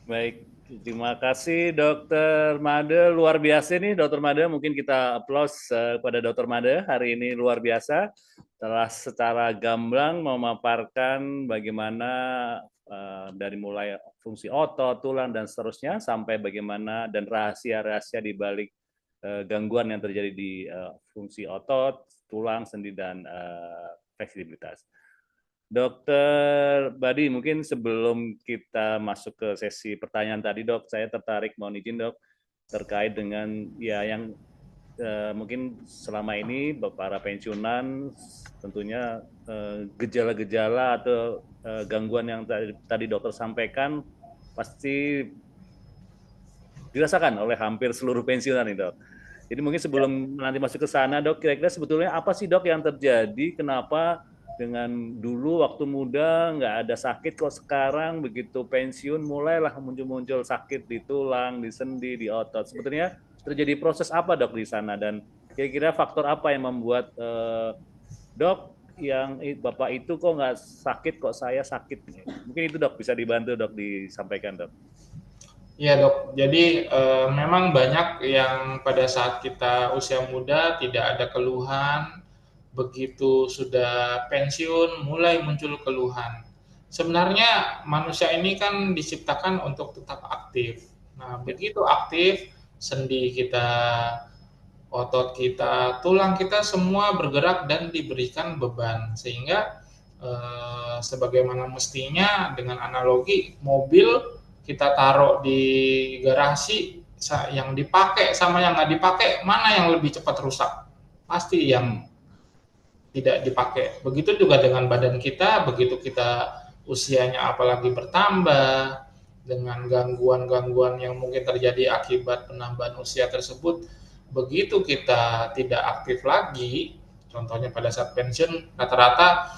Baik, terima kasih Dr. Made. Luar biasa nih Dr. Made. Mungkin kita aplaus kepada Dr. Made. Hari ini luar biasa. Telah secara gamblang memaparkan bagaimana dari mulai fungsi otot, tulang, dan seterusnya, sampai bagaimana dan rahasia-rahasia di balik gangguan yang terjadi di fungsi otot, tulang, sendi, dan fleksibilitas. Dokter Badi, mungkin sebelum kita masuk ke sesi pertanyaan tadi, Dok, saya tertarik, mohon izin, Dok, terkait dengan ya yang mungkin selama ini para pensiunan tentunya gejala-gejala atau gangguan yang tadi dokter sampaikan pasti dirasakan oleh hampir seluruh pensiunan nih, Dok. Jadi mungkin sebelum nanti masuk ke sana, Dok, kira-kira sebetulnya apa sih, Dok, yang terjadi? Kenapa dengan dulu waktu muda nggak ada sakit, kok sekarang begitu pensiun mulailah muncul-muncul sakit di tulang, di sendi, di otot. Sebetulnya terjadi proses apa, Dok, di sana, dan kira-kira faktor apa yang membuat Dok yang Bapak itu kok nggak sakit, kok saya sakit? Mungkin itu, Dok, bisa dibantu, Dok, disampaikan, Dok. Iya, Dok. Jadi memang banyak yang pada saat kita usia muda tidak ada keluhan, begitu sudah pensiun mulai muncul keluhan. Sebenarnya manusia ini kan diciptakan untuk tetap aktif. Nah, begitu aktif, sendi kita, otot kita, tulang kita semua bergerak dan diberikan beban. Sehingga sebagaimana mestinya dengan analogi mobil kita taruh di garasi, yang dipakai sama yang nggak dipakai, mana yang lebih cepat rusak? Pasti yang tidak dipakai. Begitu juga dengan badan kita, begitu kita usianya apalagi bertambah, dengan gangguan-gangguan yang mungkin terjadi akibat penambahan usia tersebut, begitu kita tidak aktif lagi, contohnya pada saat pensiun, rata-rata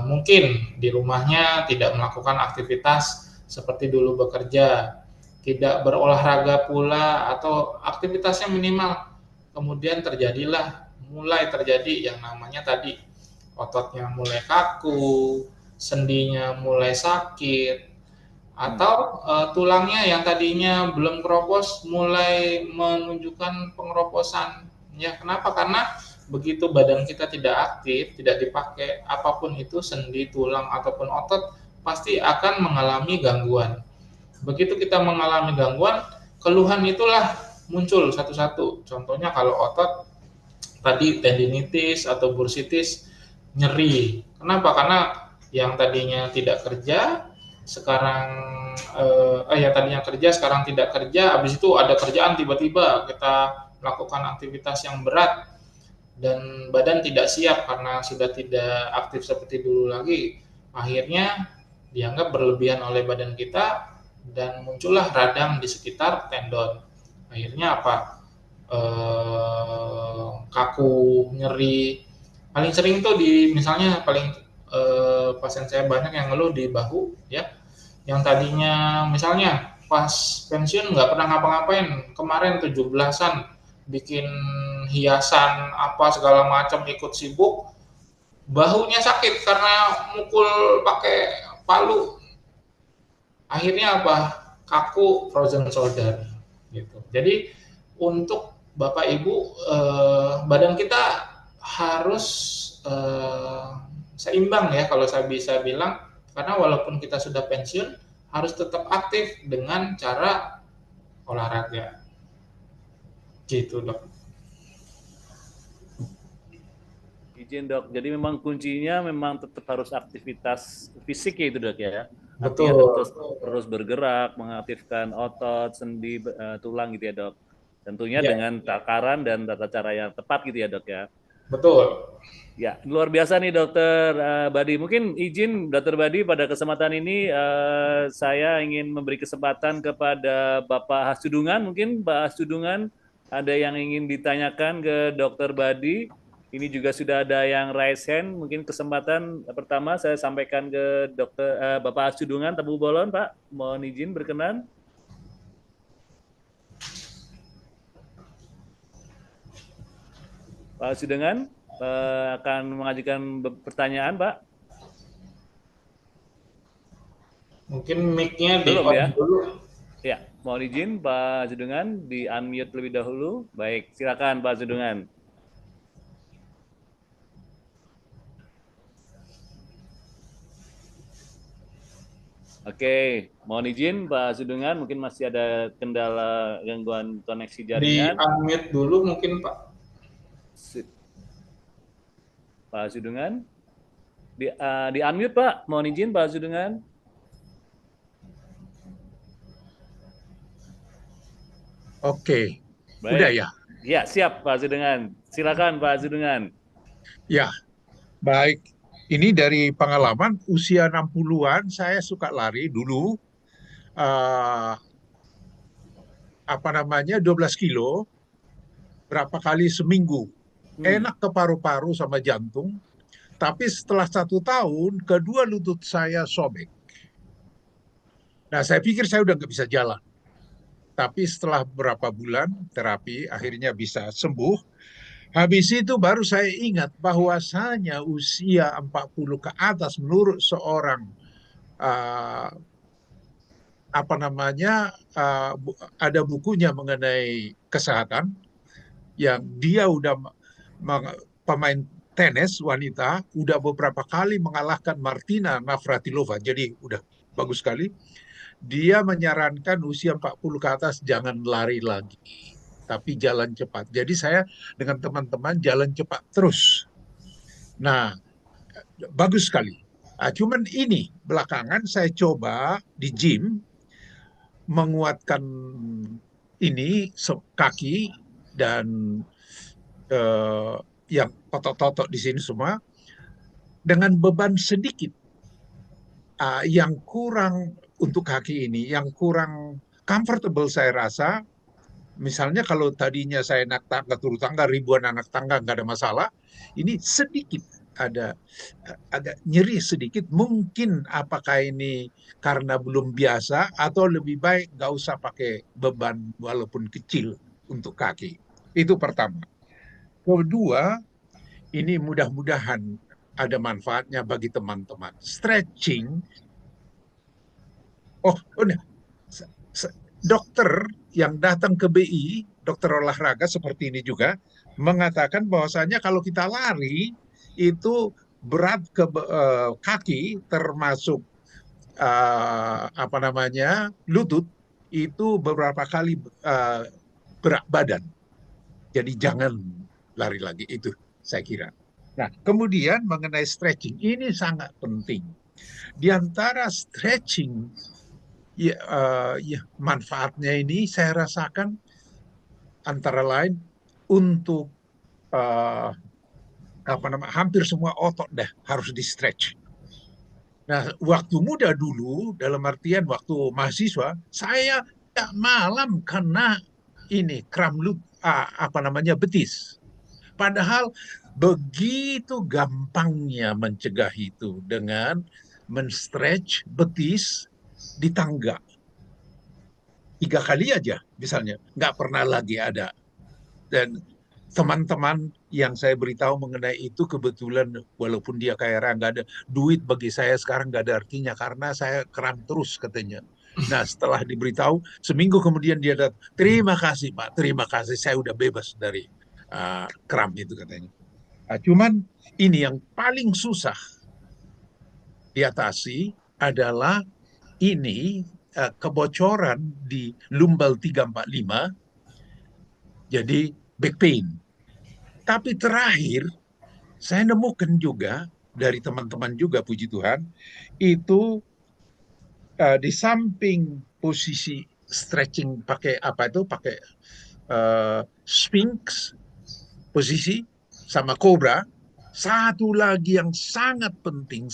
mungkin di rumahnya tidak melakukan aktivitas seperti dulu bekerja, tidak berolahraga pula, atau aktivitasnya minimal, kemudian mulai terjadi yang namanya tadi ototnya mulai kaku, sendinya mulai sakit, atau tulangnya yang tadinya belum keropos mulai menunjukkan pengeroposan. Ya, kenapa? Karena begitu badan kita tidak aktif, tidak dipakai, apapun itu sendi, tulang, ataupun otot pasti akan mengalami gangguan. Begitu kita mengalami gangguan, keluhan itulah muncul satu-satu. Contohnya kalau otot, tadi tendinitis atau bursitis. nyeri. Kenapa? Karena yang tadinya tidak kerja sekarang yang tadinya kerja sekarang tidak kerja, habis itu ada kerjaan tiba-tiba kita melakukan aktivitas yang berat dan badan tidak siap karena sudah tidak aktif seperti dulu lagi. Akhirnya dianggap berlebihan oleh badan kita dan muncullah radang di sekitar tendon. Akhirnya apa? Kaku, nyeri. Paling sering tuh di misalnya pasien saya banyak yang ngeluh di bahu ya. Yang tadinya misalnya pas pensiun nggak pernah ngapa-ngapain, kemarin 17-an bikin hiasan apa segala macam ikut sibuk, bahunya sakit karena mukul pakai palu. Akhirnya apa? Kaku, frozen shoulder gitu. Jadi untuk Bapak Ibu, badan kita harus seimbang ya kalau saya bisa bilang, karena walaupun kita sudah pensiun harus tetap aktif dengan cara olahraga. Gitu, Dok. Izin dok, jadi memang kuncinya memang tetap harus aktivitas fisik ya itu dok ya. Artinya Betul. terus bergerak, mengaktifkan otot, sendi, tulang gitu ya dok. Tentunya Ya, dengan takaran dan tata cara yang tepat gitu ya dok ya. betul. Ya, luar biasa nih dokter Badi. Mungkin izin dokter Badi pada kesempatan ini saya ingin memberi kesempatan kepada Bapak Hasudungan. Mungkin Pak Hasudungan ada yang ingin ditanyakan ke dokter Badi. Ini juga sudah ada yang raise hand. Mungkin kesempatan pertama saya sampaikan ke dokter Bapak Hasudungan Tebu Bolon, Pak. Mohon izin berkenan. Pak Hasudungan akan mengajukan pertanyaan, Pak. Mungkin mic-nya di Belum on ya? dulu. Ya, mohon izin Pak Zudungan di unmute lebih dahulu. Baik, silakan Pak Zudungan. Oke, mohon izin Pak Zudungan, mungkin masih ada kendala gangguan koneksi Di jaringan. unmute dulu mungkin Pak. Pak Zudungan, di unmute Pak, mohon izin Pak Zudungan. Oke, Baik. udah ya? Ya, siap Pak Zudungan. Silakan Pak Zudungan. Ya, baik. Ini dari pengalaman usia 60-an saya suka lari dulu. Apa namanya 12 kilo berapa kali seminggu. Enak ke paru-paru sama jantung. Tapi setelah 1 tahun, kedua lutut saya sobek. Nah, saya pikir saya udah nggak bisa jalan. Tapi setelah beberapa bulan terapi, akhirnya bisa sembuh. Habis itu baru saya ingat bahwasanya usia 40 ke atas menurut seorang ada bukunya mengenai kesehatan yang dia udah pemain tenis wanita udah beberapa kali mengalahkan Martina Navratilova, jadi udah bagus sekali. Dia menyarankan usia 40 ke atas jangan lari lagi, tapi jalan cepat. Jadi saya dengan teman-teman jalan cepat terus. Nah, bagus sekali. Cuman ini belakangan saya coba di gym menguatkan ini kaki dan yang otot-otot di sini semua dengan beban sedikit yang kurang untuk kaki ini, yang kurang comfortable saya rasa. Misalnya kalau tadinya saya naik tangga turun tangga ribuan anak tangga nggak ada masalah, ini sedikit ada agak nyeri sedikit. Mungkin apakah ini karena belum biasa atau lebih baik nggak usah pakai beban walaupun kecil untuk kaki. Itu pertama. Kedua, ini mudah-mudahan ada manfaatnya bagi teman-teman. Stretching. Oh, dokter yang datang ke BI, dokter olahraga seperti ini juga, mengatakan bahwasanya kalau kita lari itu berat ke kaki termasuk lutut itu beberapa kali berat badan. Jadi jangan lari lagi, itu saya kira. Nah, kemudian mengenai stretching, ini sangat penting. Di antara stretching, manfaatnya ini saya rasakan antara lain untuk eh, hampir semua otot harus di stretch. Nah, waktu muda dulu, dalam artian waktu mahasiswa, saya tak malam kena ini betis. Padahal begitu gampangnya mencegah itu dengan men-stretch betis di tangga. 3 kali aja misalnya, nggak pernah lagi ada. Dan teman-teman yang saya beritahu mengenai itu kebetulan walaupun dia kaya raya, nggak ada duit, bagi saya sekarang nggak ada artinya karena saya kram terus katanya. Nah, setelah diberitahu seminggu kemudian dia datang, terima kasih Pak, terima kasih, saya udah bebas dari kram itu katanya. Nah, cuman ini yang paling susah diatasi adalah ini kebocoran di lumbal 345, jadi back pain. Tapi terakhir saya nemukan juga dari teman-teman juga, puji Tuhan, itu di samping posisi stretching pakai Sphinx posisi sama Cobra, satu lagi yang sangat penting,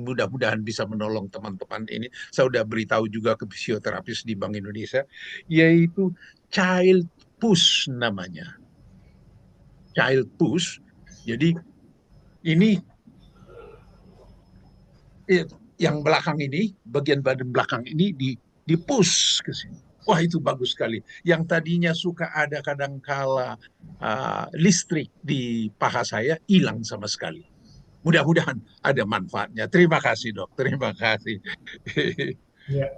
mudah-mudahan bisa menolong teman-teman ini. Saya sudah beritahu juga ke fisioterapis di Bank Indonesia, yaitu child push namanya. Child push. Jadi ini yang belakang ini, bagian badan belakang ini di push ke sini. Wah, itu bagus sekali. Yang tadinya suka ada kadangkala listrik di paha saya, hilang sama sekali. Mudah-mudahan ada manfaatnya. Terima kasih dok, terima kasih. Ya.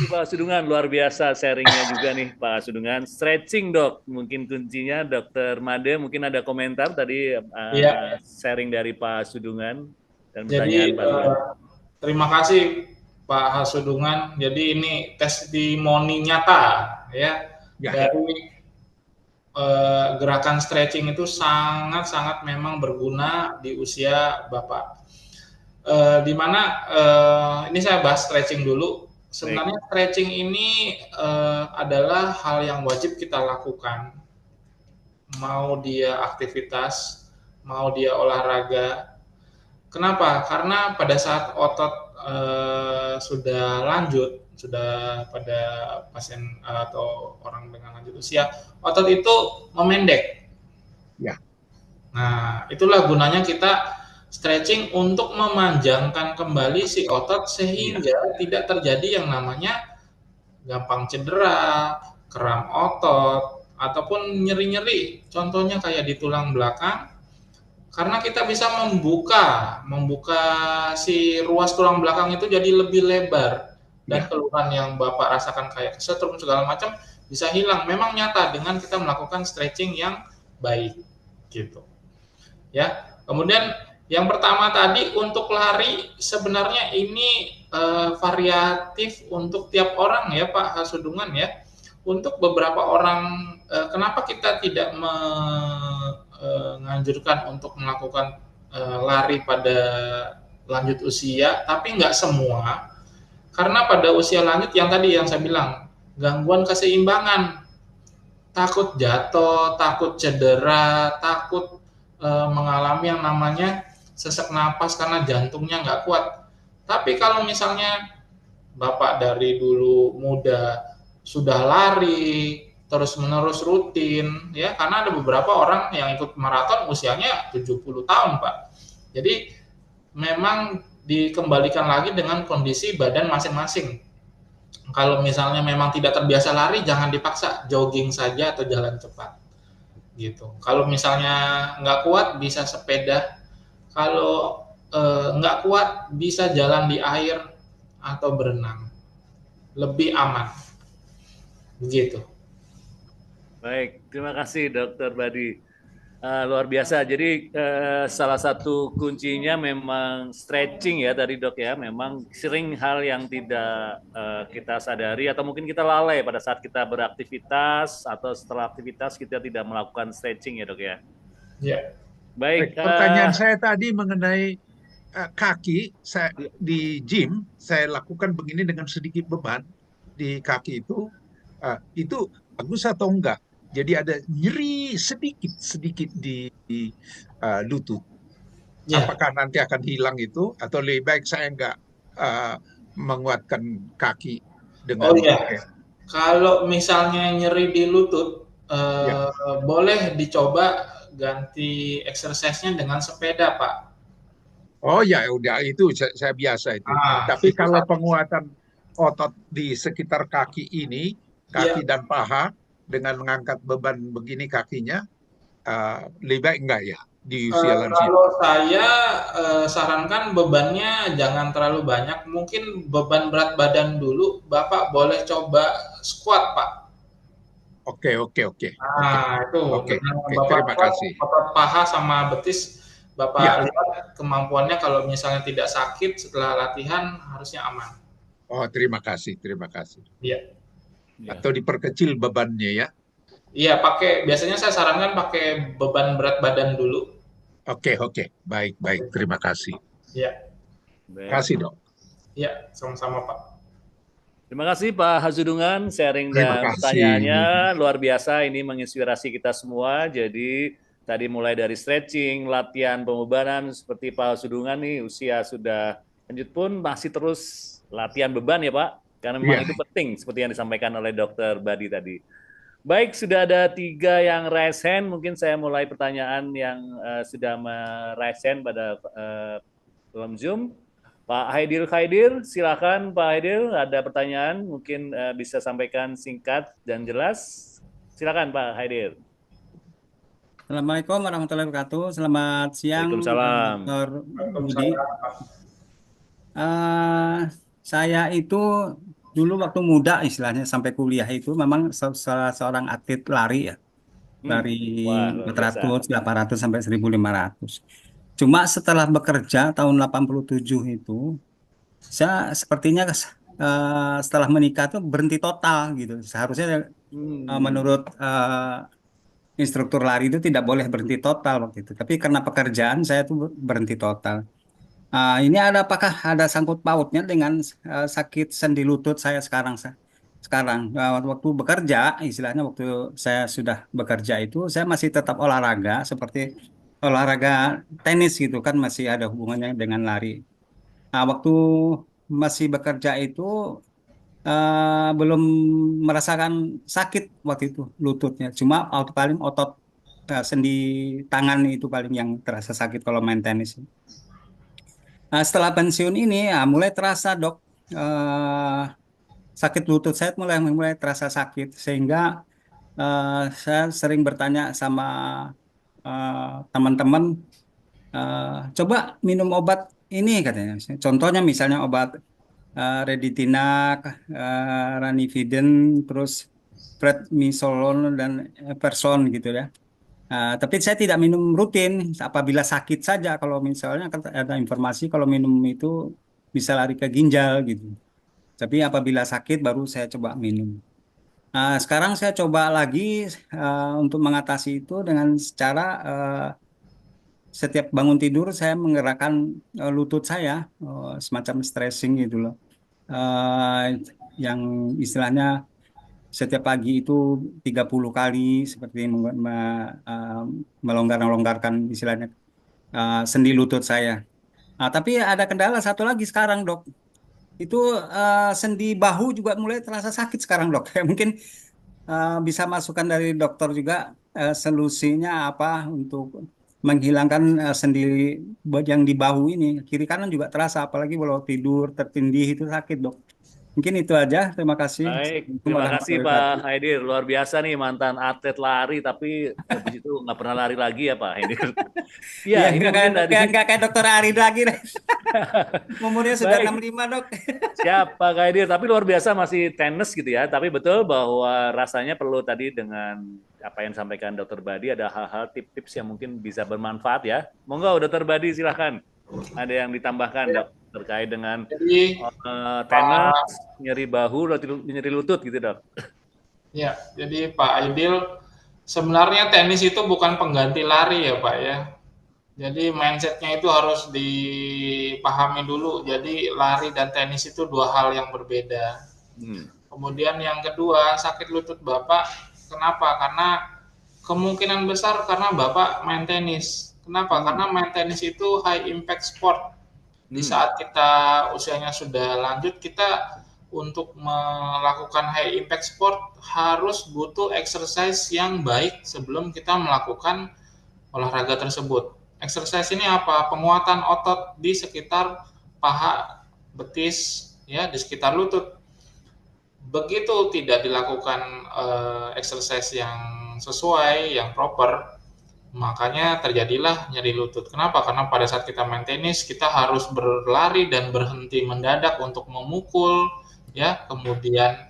Pak Sudungan, luar biasa sharingnya juga nih Pak Sudungan. Stretching dok, mungkin kuncinya Dokter Made, mungkin ada komentar tadi Ya. sharing dari Pak Sudungan dan Jadi pertanyaan Pak Sudungan. terima kasih Pak Hasudungan. Jadi ini testimoni nyata ya, dari gerakan stretching itu sangat-sangat memang berguna di usia Bapak. Di mana ini saya bahas stretching dulu. Sebenarnya stretching ini adalah hal yang wajib kita lakukan. Mau dia aktivitas, mau dia olahraga. Kenapa? Karena pada saat otot sudah lanjut, sudah pada pasien atau orang dengan lanjut usia, otot itu memendek. Ya. Nah, itulah gunanya kita stretching untuk memanjangkan kembali si otot sehingga tidak terjadi yang namanya gampang cedera, kram otot, ataupun nyeri-nyeri. Contohnya kayak di tulang belakang, karena kita bisa membuka si ruas tulang belakang itu jadi lebih lebar, dan keluhan yang Bapak rasakan kayak kesetrum segala macam bisa hilang. Memang nyata dengan kita melakukan stretching yang baik gitu. Ya. Kemudian yang pertama tadi untuk lari, sebenarnya ini variatif untuk tiap orang ya Pak Hasudungan ya. Untuk beberapa orang, kenapa kita tidak menganjurkan untuk melakukan lari pada lanjut usia, tapi nggak semua, karena pada usia lanjut yang tadi yang saya bilang, gangguan keseimbangan, takut jatuh, takut cedera, takut mengalami yang namanya sesak napas karena jantungnya nggak kuat. Tapi kalau misalnya Bapak dari dulu muda sudah lari terus-menerus rutin, ya, karena ada beberapa orang yang ikut maraton usianya 70 tahun, Pak. Jadi memang dikembalikan lagi dengan kondisi badan masing-masing. Kalau misalnya memang tidak terbiasa lari, jangan dipaksa, jogging saja atau jalan cepat. Gitu. Kalau misalnya nggak kuat bisa sepeda, kalau nggak kuat bisa jalan di air atau berenang, lebih aman. Begitu. Baik, terima kasih Dokter Badi. Luar biasa. Jadi salah satu kuncinya memang stretching ya tadi dok ya. Memang sering hal yang tidak kita sadari atau mungkin kita lalai pada saat kita beraktivitas atau setelah aktivitas kita tidak melakukan stretching ya dok ya. Ya. Baik, Pertanyaan saya tadi mengenai kaki, saya di gym saya lakukan begini dengan sedikit beban di kaki itu bagus atau enggak? Jadi ada nyeri sedikit di lutut. Ya. Apakah nanti akan hilang itu atau lebih baik saya enggak uh, menguatkan kaki Oh dengan ya, pakai? kalau misalnya nyeri di lutut, Ya. boleh dicoba ganti exercise-nya dengan sepeda, Pak. Oh ya, udah itu saya biasa itu. Tapi Itu kalau satu. penguatan otot di sekitar kaki ini, Ya, kaki dan paha dengan mengangkat beban begini kakinya, lebih baik enggak ya di usia lanjut? kalau saya sarankan bebannya jangan terlalu banyak. Mungkin beban berat badan dulu, Bapak boleh coba squat, Pak. Oke, oke, oke, oke, Itu oke, dengan oke. Bapak Terima kuat kasih. otot paha sama betis, Bapak Ya, lihat kemampuannya kalau misalnya tidak sakit setelah latihan harusnya aman. oh terima kasih, terima kasih. Iya. ya. Atau diperkecil bebannya ya. Iya, biasanya saya sarankan pakai beban berat badan dulu. Oke, oke, baik, baik. Terima kasih. Iya, Terima Baik. kasih dok. iya, sama-sama Pak. Terima kasih Pak Hazudungan, sharing Terima dan kasih. pertanyaannya luar biasa. Ini menginspirasi kita semua. Jadi tadi mulai dari stretching, latihan pembebanan seperti Pak Hazudungan nih usia sudah lanjut pun masih terus latihan beban ya Pak. Karena memang Iya, itu penting seperti yang disampaikan oleh Dokter Badi tadi. Baik, sudah ada 3 yang raise hand. Mungkin saya mulai pertanyaan yang sudah raise hand pada dalam Zoom. Pak Haidil Khaidir, silakan Pak Haidil, ada pertanyaan, mungkin bisa sampaikan singkat dan jelas. Silakan Pak Haidil. Assalamualaikum warahmatullahi wabarakatuh. Selamat siang, Waalaikumsalam. Dr. Budi. Waalaikumsalam, Pak. Saya itu dulu waktu muda istilahnya sampai kuliah itu memang salah seorang atlet lari ya. Lari Wah, luar biasa. 400, 800 sampai 1.500. Cuma setelah bekerja tahun 87 itu, saya sepertinya setelah menikah tuh berhenti total gitu. Seharusnya menurut instruktur lari itu tidak boleh berhenti total waktu itu. Tapi karena pekerjaan saya tuh berhenti total. Ini apakah ada sangkut pautnya dengan sakit sendi lutut saya sekarang? Sekarang waktu bekerja, istilahnya waktu saya sudah bekerja itu, saya masih tetap olahraga seperti olahraga tenis gitu kan, masih ada hubungannya dengan lari. Waktu masih bekerja itu belum merasakan sakit waktu itu lututnya. Cuma paling otot sendi tangan itu paling yang terasa sakit kalau main tenis. Setelah pensiun ini mulai terasa dok, sakit lutut saya mulai mulai terasa sakit sehingga saya sering bertanya sama teman-teman, coba minum obat ini katanya. Contohnya misalnya obat Reditina, Ranitidin, terus prednisolone dan Everson gitu ya. Tapi saya tidak minum rutin apabila sakit saja. Kalau misalnya ada informasi kalau minum itu bisa lari ke ginjal gitu. Tapi apabila sakit baru saya coba minum. Sekarang saya coba lagi untuk mengatasi itu dengan cara setiap bangun tidur saya menggerakkan lutut saya, semacam stretching gitu loh. Yang istilahnya setiap pagi itu 30 kali seperti melonggarkan istilahnya sendi lutut saya. Tapi ada kendala satu lagi sekarang dok. Itu sendi bahu juga mulai terasa sakit sekarang dok. Mungkin bisa masukan dari dokter juga solusinya apa untuk menghilangkan sendi yang di bahu ini. Kiri kanan juga terasa apalagi kalau tidur tertindih itu sakit dok. Mungkin itu aja. Terima kasih. Baik, Assalamualaikum terima kasih warahmatullahi Pak wabarakatuh. Haidir. Luar biasa nih mantan atlet lari, tapi habis itu nggak pernah lari lagi ya Pak Haidir. Iya, Iya, ini mungkin dari nggak kayak dokter Ari lagi. Umurnya sudah baik. 65 dok. Siap Pak Haidir, tapi luar biasa masih tenis gitu ya. Tapi betul bahwa rasanya perlu tadi dengan apa yang disampaikan Dokter Badi ada hal-hal tips-tips yang mungkin bisa bermanfaat ya. Monggo Dokter Badi silahkan. Ada yang ditambahkan dok terkait dengan Jadi, tenis, nyeri bahu, nyeri lutut gitu dok. ya, jadi Pak Aidil, Sebenarnya tenis itu bukan pengganti lari ya Pak ya. Jadi mindsetnya itu harus dipahami dulu. Jadi lari dan tenis itu dua hal yang berbeda. Kemudian yang kedua, sakit lutut Bapak, kenapa? Karena kemungkinan besar karena Bapak main tenis. Kenapa? Karena main tenis itu high impact sport. Di saat kita usianya sudah lanjut, kita untuk melakukan high impact sport harus butuh exercise yang baik sebelum kita melakukan olahraga tersebut. Exercise ini apa? Penguatan otot di sekitar paha, betis, ya, di sekitar lutut. Begitu tidak dilakukan exercise yang sesuai, yang proper, makanya terjadilah nyeri lutut. Kenapa? Karena pada saat kita main tenis, kita harus berlari dan berhenti mendadak untuk memukul, ya. Kemudian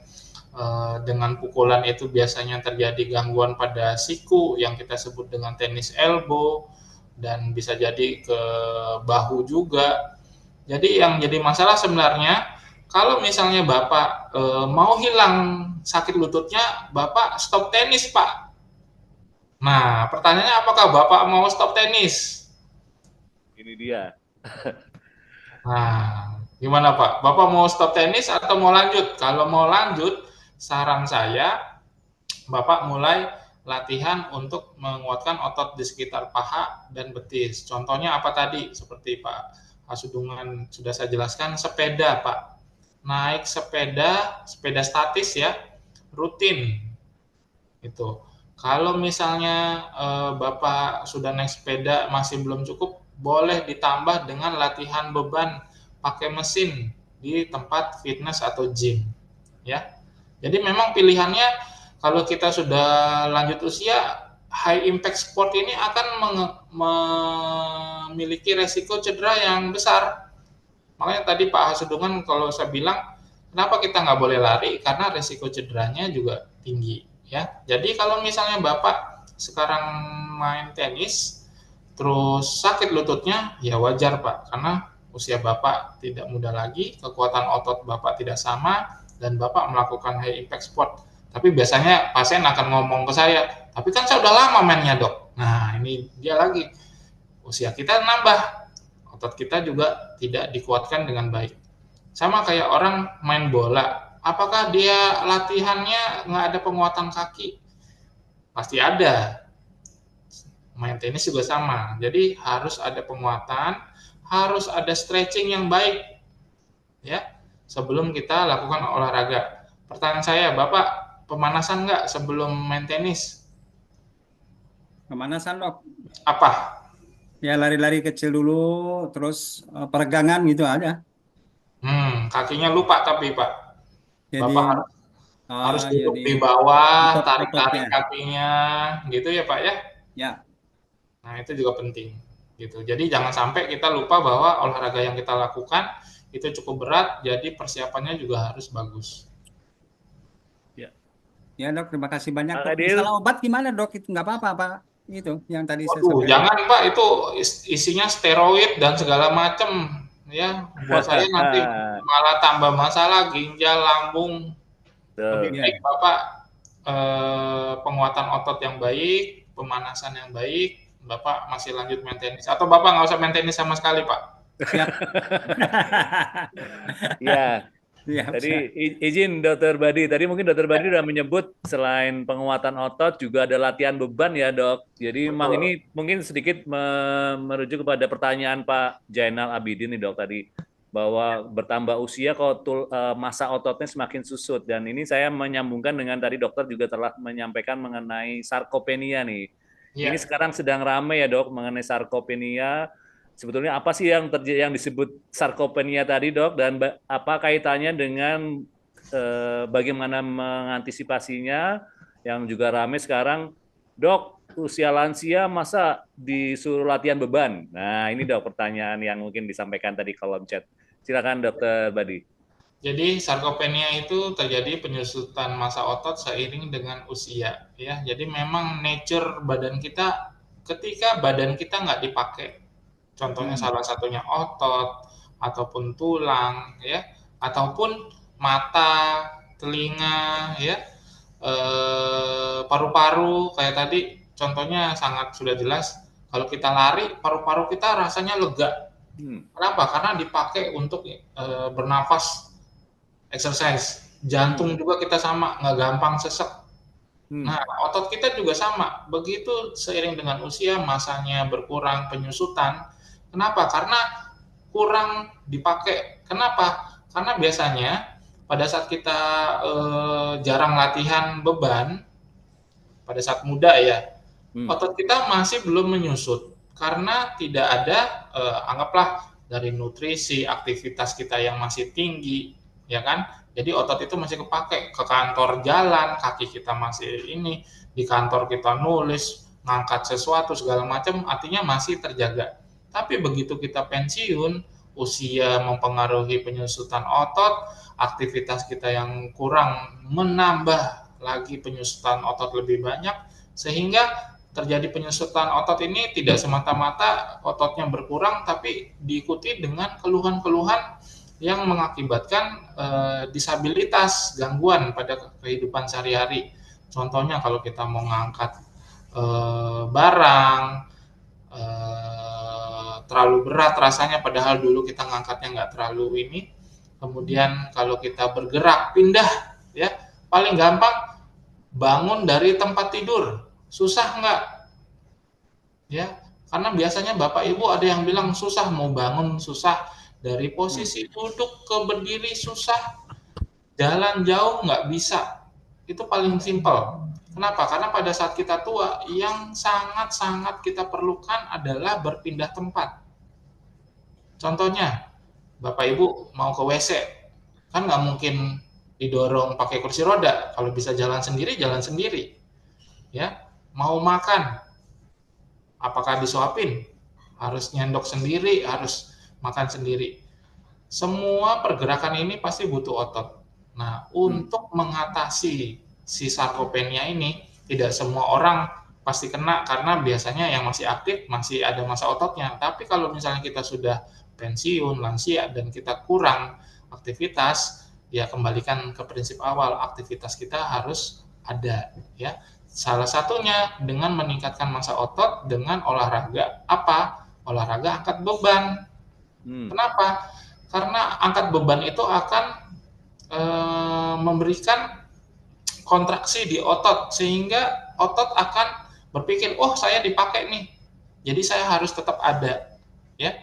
dengan pukulan itu biasanya terjadi gangguan pada siku yang kita sebut dengan tennis elbow, dan bisa jadi ke bahu juga. Jadi yang jadi masalah sebenarnya, kalau misalnya Bapak mau hilang sakit lututnya, Bapak stop tenis, Pak. Nah, pertanyaannya apakah Bapak mau stop tenis? Ini dia. Nah, gimana Pak? Bapak mau stop tenis atau mau lanjut? Kalau mau lanjut, saran saya, Bapak mulai latihan untuk menguatkan otot di sekitar paha dan betis. Contohnya apa tadi? Seperti Pak Hasudungan sudah saya jelaskan, sepeda Pak. Naik sepeda statis ya, rutin. Itu. Kalau misalnya Bapak sudah naik sepeda masih belum cukup, boleh ditambah dengan latihan beban pakai mesin di tempat fitness atau gym. Ya. Jadi memang pilihannya kalau kita sudah lanjut usia, high impact sport ini akan memiliki resiko cedera yang besar. Makanya tadi Pak Hasudungan kalau saya bilang, kenapa kita nggak boleh lari? Karena resiko cederanya juga tinggi. Ya, jadi kalau misalnya Bapak sekarang main tenis, terus sakit lututnya, ya wajar Pak, karena usia Bapak tidak muda lagi, kekuatan otot Bapak tidak sama, dan Bapak melakukan high impact sport. Tapi biasanya pasien akan ngomong ke saya, tapi kan saya udah lama mainnya dok. Nah ini dia lagi, usia kita nambah, otot kita juga tidak dikuatkan dengan baik. Sama kayak orang main bola, apakah dia latihannya nggak ada penguatan kaki? Pasti ada. Main tenis juga sama. Jadi harus ada penguatan, harus ada stretching yang baik, ya, sebelum kita lakukan olahraga. Pertanyaan saya, Bapak pemanasan nggak sebelum main tenis? Pemanasan dok, Apa? ya lari-lari kecil dulu, terus peregangan gitu aja. Kakinya lupa tapi Pak. Jadi Bapak harus duduk di bawah, tarik-tarik ototnya. kakinya, gitu ya Pak ya? Ya, Nah itu juga penting, gitu. Jadi jangan sampai kita lupa bahwa olahraga yang kita lakukan itu cukup berat, jadi persiapannya juga harus bagus. ya dok, terima kasih banyak Pak dok. Adil. Masalah obat gimana dok? Itu nggak apa-apa Pak? Itu yang tadi saya Waduh, sampaikan. jangan Pak, itu isinya steroid dan segala macam, ya. Buat saya nanti malah tambah masalah ginjal, lambung. Lebih baik Bapak penguatan otot yang baik, pemanasan yang baik, Bapak masih lanjut main tenis. Atau Bapak nggak usah main tenis sama sekali, Pak. Siap. Ya, Siap, tadi siap. izin Dokter Badi. Tadi mungkin Dokter Badi sudah menyebut selain penguatan otot juga ada latihan beban ya dok. Jadi memang ini mungkin sedikit merujuk kepada pertanyaan Pak Jainal Abidin nih dok tadi, bahwa bertambah usia kok masa ototnya semakin susut. Dan ini saya menyambungkan dengan tadi dokter juga telah menyampaikan mengenai sarkopenia nih. Ini sekarang sedang ramai ya dok mengenai sarkopenia. Sebetulnya apa sih yang disebut sarkopenia tadi dok, dan apa kaitannya dengan bagaimana mengantisipasinya, yang juga ramai sekarang dok, usia lansia masa disuruh latihan beban? Nah ini dok pertanyaan yang mungkin disampaikan tadi kolom chat. Silakan Dokter Badi. Jadi sarkopenia itu terjadi penyusutan massa otot seiring dengan usia, ya. Jadi memang nature badan kita, ketika badan kita nggak dipakai, contohnya salah satunya otot ataupun tulang, ya, ataupun mata, telinga, ya, paru-paru kayak tadi contohnya sangat sudah jelas. Kalau kita lari, paru-paru kita rasanya lega. Kenapa? Karena dipakai untuk bernafas, exercise. Jantung juga kita sama, nggak gampang sesek. Nah, otot kita juga sama. Begitu seiring dengan usia, masanya berkurang penyusutan. Kenapa? Karena kurang dipakai. Kenapa? Karena biasanya pada saat kita jarang latihan beban, pada saat muda ya, otot kita masih belum menyusut. Karena tidak ada, anggaplah dari nutrisi, aktivitas kita yang masih tinggi, ya kan? Jadi otot itu masih kepake, ke kantor jalan, kaki kita masih ini, di kantor kita nulis, ngangkat sesuatu segala macam, artinya masih terjaga. Tapi begitu kita pensiun, usia mempengaruhi penyusutan otot, aktivitas kita yang kurang menambah lagi penyusutan otot lebih banyak, sehingga terjadi penyusutan otot ini tidak semata-mata ototnya berkurang, tapi diikuti dengan keluhan-keluhan yang mengakibatkan disabilitas, gangguan pada kehidupan sehari-hari. Contohnya kalau kita mau ngangkat barang, terlalu berat rasanya, padahal dulu kita ngangkatnya nggak terlalu ini. Kemudian kalau kita bergerak, pindah, ya paling gampang bangun dari tempat tidur, susah nggak? Ya, karena biasanya Bapak Ibu ada yang bilang susah mau bangun, susah dari posisi duduk ke berdiri susah, jalan jauh nggak bisa. Itu paling simpel. Kenapa? Karena pada saat kita tua, yang sangat-sangat kita perlukan adalah berpindah tempat. Contohnya, Bapak Ibu mau ke WC, kan nggak mungkin didorong pakai kursi roda. Kalau bisa jalan sendiri, jalan sendiri. Ya, mau makan, apakah disuapin? Harus nyendok sendiri, harus makan sendiri. Semua pergerakan ini pasti butuh otot. Nah, untuk mengatasi si sarkopenia ini, tidak semua orang pasti kena karena biasanya yang masih aktif masih ada masa ototnya. Tapi kalau misalnya kita sudah pensiun, lansia, dan kita kurang aktivitas, ya kembalikan ke prinsip awal, aktivitas kita harus ada, ya. Salah satunya dengan meningkatkan massa otot dengan olahraga apa? Olahraga angkat beban. Kenapa? Karena angkat beban itu akan memberikan kontraksi di otot, sehingga otot akan berpikir, oh saya dipakai nih, jadi saya harus tetap ada, ya,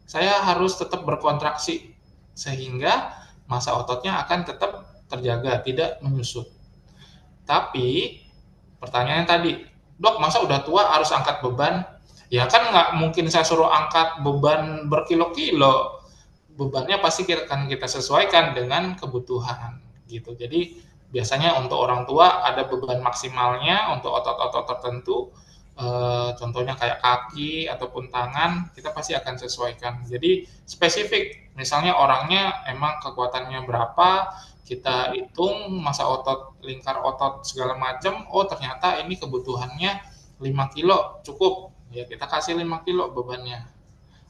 saya harus tetap berkontraksi, sehingga massa ototnya akan tetap terjaga, tidak menyusut. Tapi pertanyaannya tadi, dok masa udah tua harus angkat beban? Ya kan nggak mungkin saya suruh angkat beban berkilo-kilo, bebannya pasti akan kita sesuaikan dengan kebutuhan gitu. Jadi biasanya untuk orang tua ada beban maksimalnya untuk otot-otot tertentu, contohnya kayak kaki ataupun tangan, kita pasti akan sesuaikan. Jadi spesifik, misalnya orangnya emang kekuatannya berapa, kita hitung massa otot, lingkar otot segala macam, oh ternyata ini kebutuhannya 5 kilo cukup, ya kita kasih 5 kilo bebannya.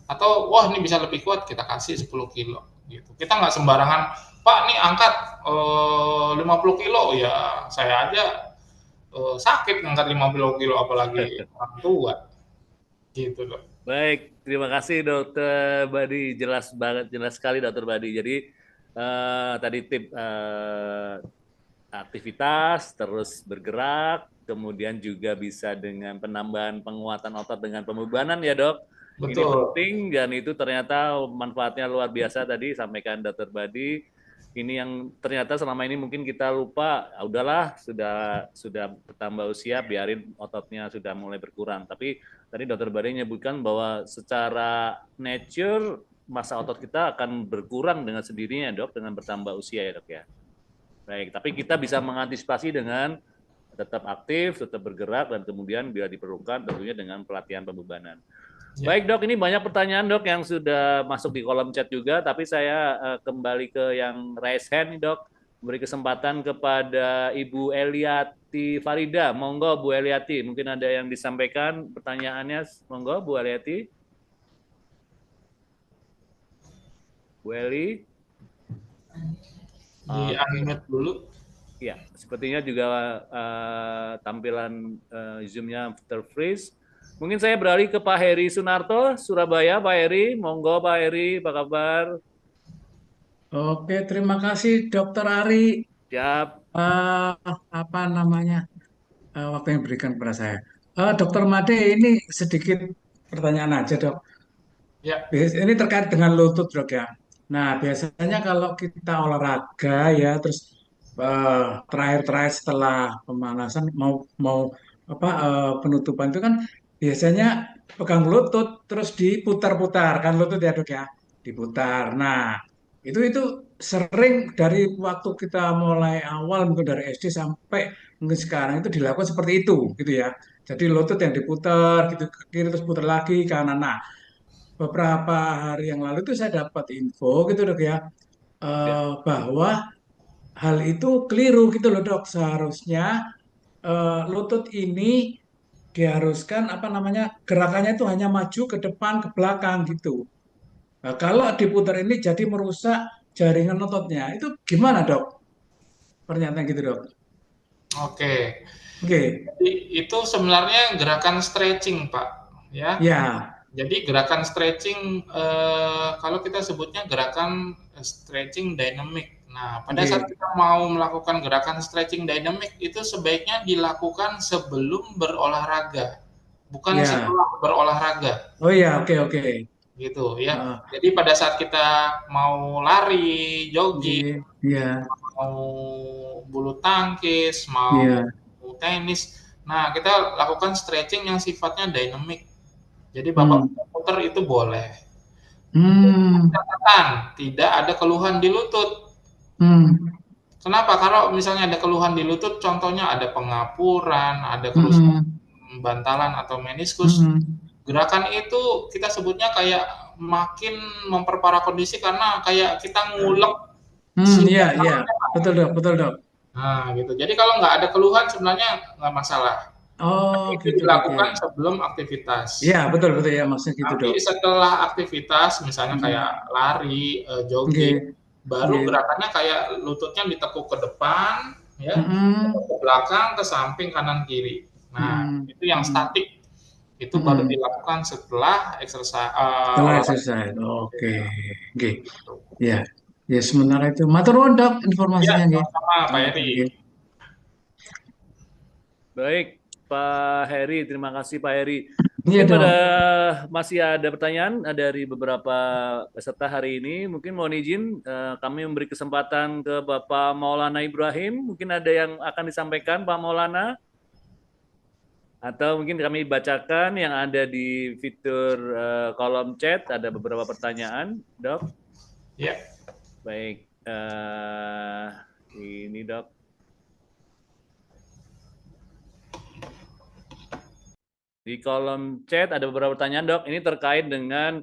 Atau wah ini bisa lebih kuat, kita kasih 10 kilo gitu. Kita nggak sembarangan, Pak nih angkat 50 kilo, ya saya aja sakit ngangkat 50 kilo apalagi orang tua gitu loh. Baik, terima kasih Dokter Badi, jelas banget, jelas sekali Dokter Badi. Jadi tadi tip aktivitas, terus bergerak, kemudian juga bisa dengan penambahan penguatan otot dengan pembebanan ya dok. Betul. Ini penting dan itu ternyata manfaatnya luar biasa tadi sampaikan Dokter Badi. Ini yang ternyata selama ini mungkin kita lupa, udahlah sudah bertambah usia, biarin ototnya sudah mulai berkurang. Tapi tadi Dokter Badi menyebutkan bahwa secara nature massa otot kita akan berkurang dengan sendirinya dok, dengan bertambah usia ya dok ya. Baik, tapi kita bisa mengantisipasi dengan tetap aktif, tetap bergerak, dan kemudian bila diperlukan tentunya dengan pelatihan pembebanan. Ya. Baik dok, ini banyak pertanyaan dok yang sudah masuk di kolom chat juga, tapi saya kembali ke yang raise hand nih dok, beri kesempatan kepada Ibu Eliati Farida. Monggo Bu Eliati, mungkin ada yang disampaikan pertanyaannya, monggo Bu Eliati. Bu Eli. Di unmute dulu. Ya, sepertinya juga tampilan Zoom-nya terfreeze. Mungkin saya beralih ke Pak Heri Sunarto, Surabaya. Pak Heri, monggo Pak Heri, apa kabar? Oke, terima kasih Dokter Ari. Siap. Apa namanya waktu yang diberikan kepada saya. Dokter Made, ini sedikit pertanyaan aja dok. Ya, Ini terkait dengan lutut dok ya. Nah biasanya kalau kita olahraga ya, terus terakhir-terakhir setelah pemanasan mau mau penutupan itu kan biasanya pegang lutut terus diputar-putar kan lutut ya dok ya, diputar. Nah itu sering dari waktu kita mulai awal mungkin dari SD sampai mungkin sekarang itu dilakukan seperti itu gitu ya. Jadi lutut yang diputar gitu ke kiri terus putar lagi ke kanan. Nah beberapa hari yang lalu itu saya dapat info gitu dok ya, Ya. bahwa hal itu keliru gitu loh dok. Seharusnya lutut ini diharuskan apa namanya gerakannya itu hanya maju ke depan ke belakang gitu. Nah, kalau diputar ini jadi merusak jaringan ototnya. Itu gimana dok? Pernyataan gitu dok. oke. Oke, Jadi itu sebenarnya gerakan stretching, Pak. Ya, ya, jadi gerakan stretching, kalau kita sebutnya gerakan stretching dynamic. Nah, pada oke, saat kita mau melakukan gerakan stretching dynamic itu sebaiknya dilakukan sebelum berolahraga, bukan ya. setelah berolahraga, Oh ya, oke, oke. gitu ya. Ah, Jadi pada saat kita mau lari, oke, jogging, ya, mau bulu tangkis, mau ya. tenis, nah kita lakukan stretching yang sifatnya dynamic. Jadi Bapak Hmm, putar itu boleh. hmm, Catatan, tidak ada keluhan di lutut. hmm, Kenapa? Kalau misalnya ada keluhan di lutut, contohnya ada pengapuran, ada kerusakan hmm, bantalan atau meniskus, hmm. gerakan itu kita sebutnya kayak makin memperparah kondisi karena kayak kita ngulek si Iya, iya, bantalnya. betul dok, betul dok. Nah, gitu. Jadi kalau nggak ada keluhan sebenarnya nggak masalah. Oh, Tapi itu gitu dok ya. dilakukan sebelum aktivitas. Iya, betul betul ya maksudnya gitu Nanti dok. setelah aktivitas, misalnya kayak Hmm. lari, Oke, jogging, baru oke. gerakannya kayak lututnya ditekuk ke depan, ya, Hmm, ke belakang, ke samping, kanan, kiri. Nah, hmm, itu yang hmm, statik. Itu baru hmm. dilakukan setelah exercise, Setelah olahraga. exercise. Oke, oke. Gitu. Ya, ya sementara itu. Matur nuwun dok Ya, informasinya nggih. sama-sama Pak Oke, Heri. oke. Baik, Pak Heri, terima kasih Pak Heri. Iya Mungkin dok. masih ada pertanyaan dari beberapa peserta hari ini. Mungkin mohon izin kami memberi kesempatan ke Bapak Maulana Ibrahim. Mungkin ada yang akan disampaikan Pak Maulana, atau mungkin kami bacakan yang ada di fitur kolom chat. Ada beberapa pertanyaan, Dok. Ya, Baik, ini Dok. Di kolom chat ada beberapa pertanyaan, Dok. Ini terkait dengan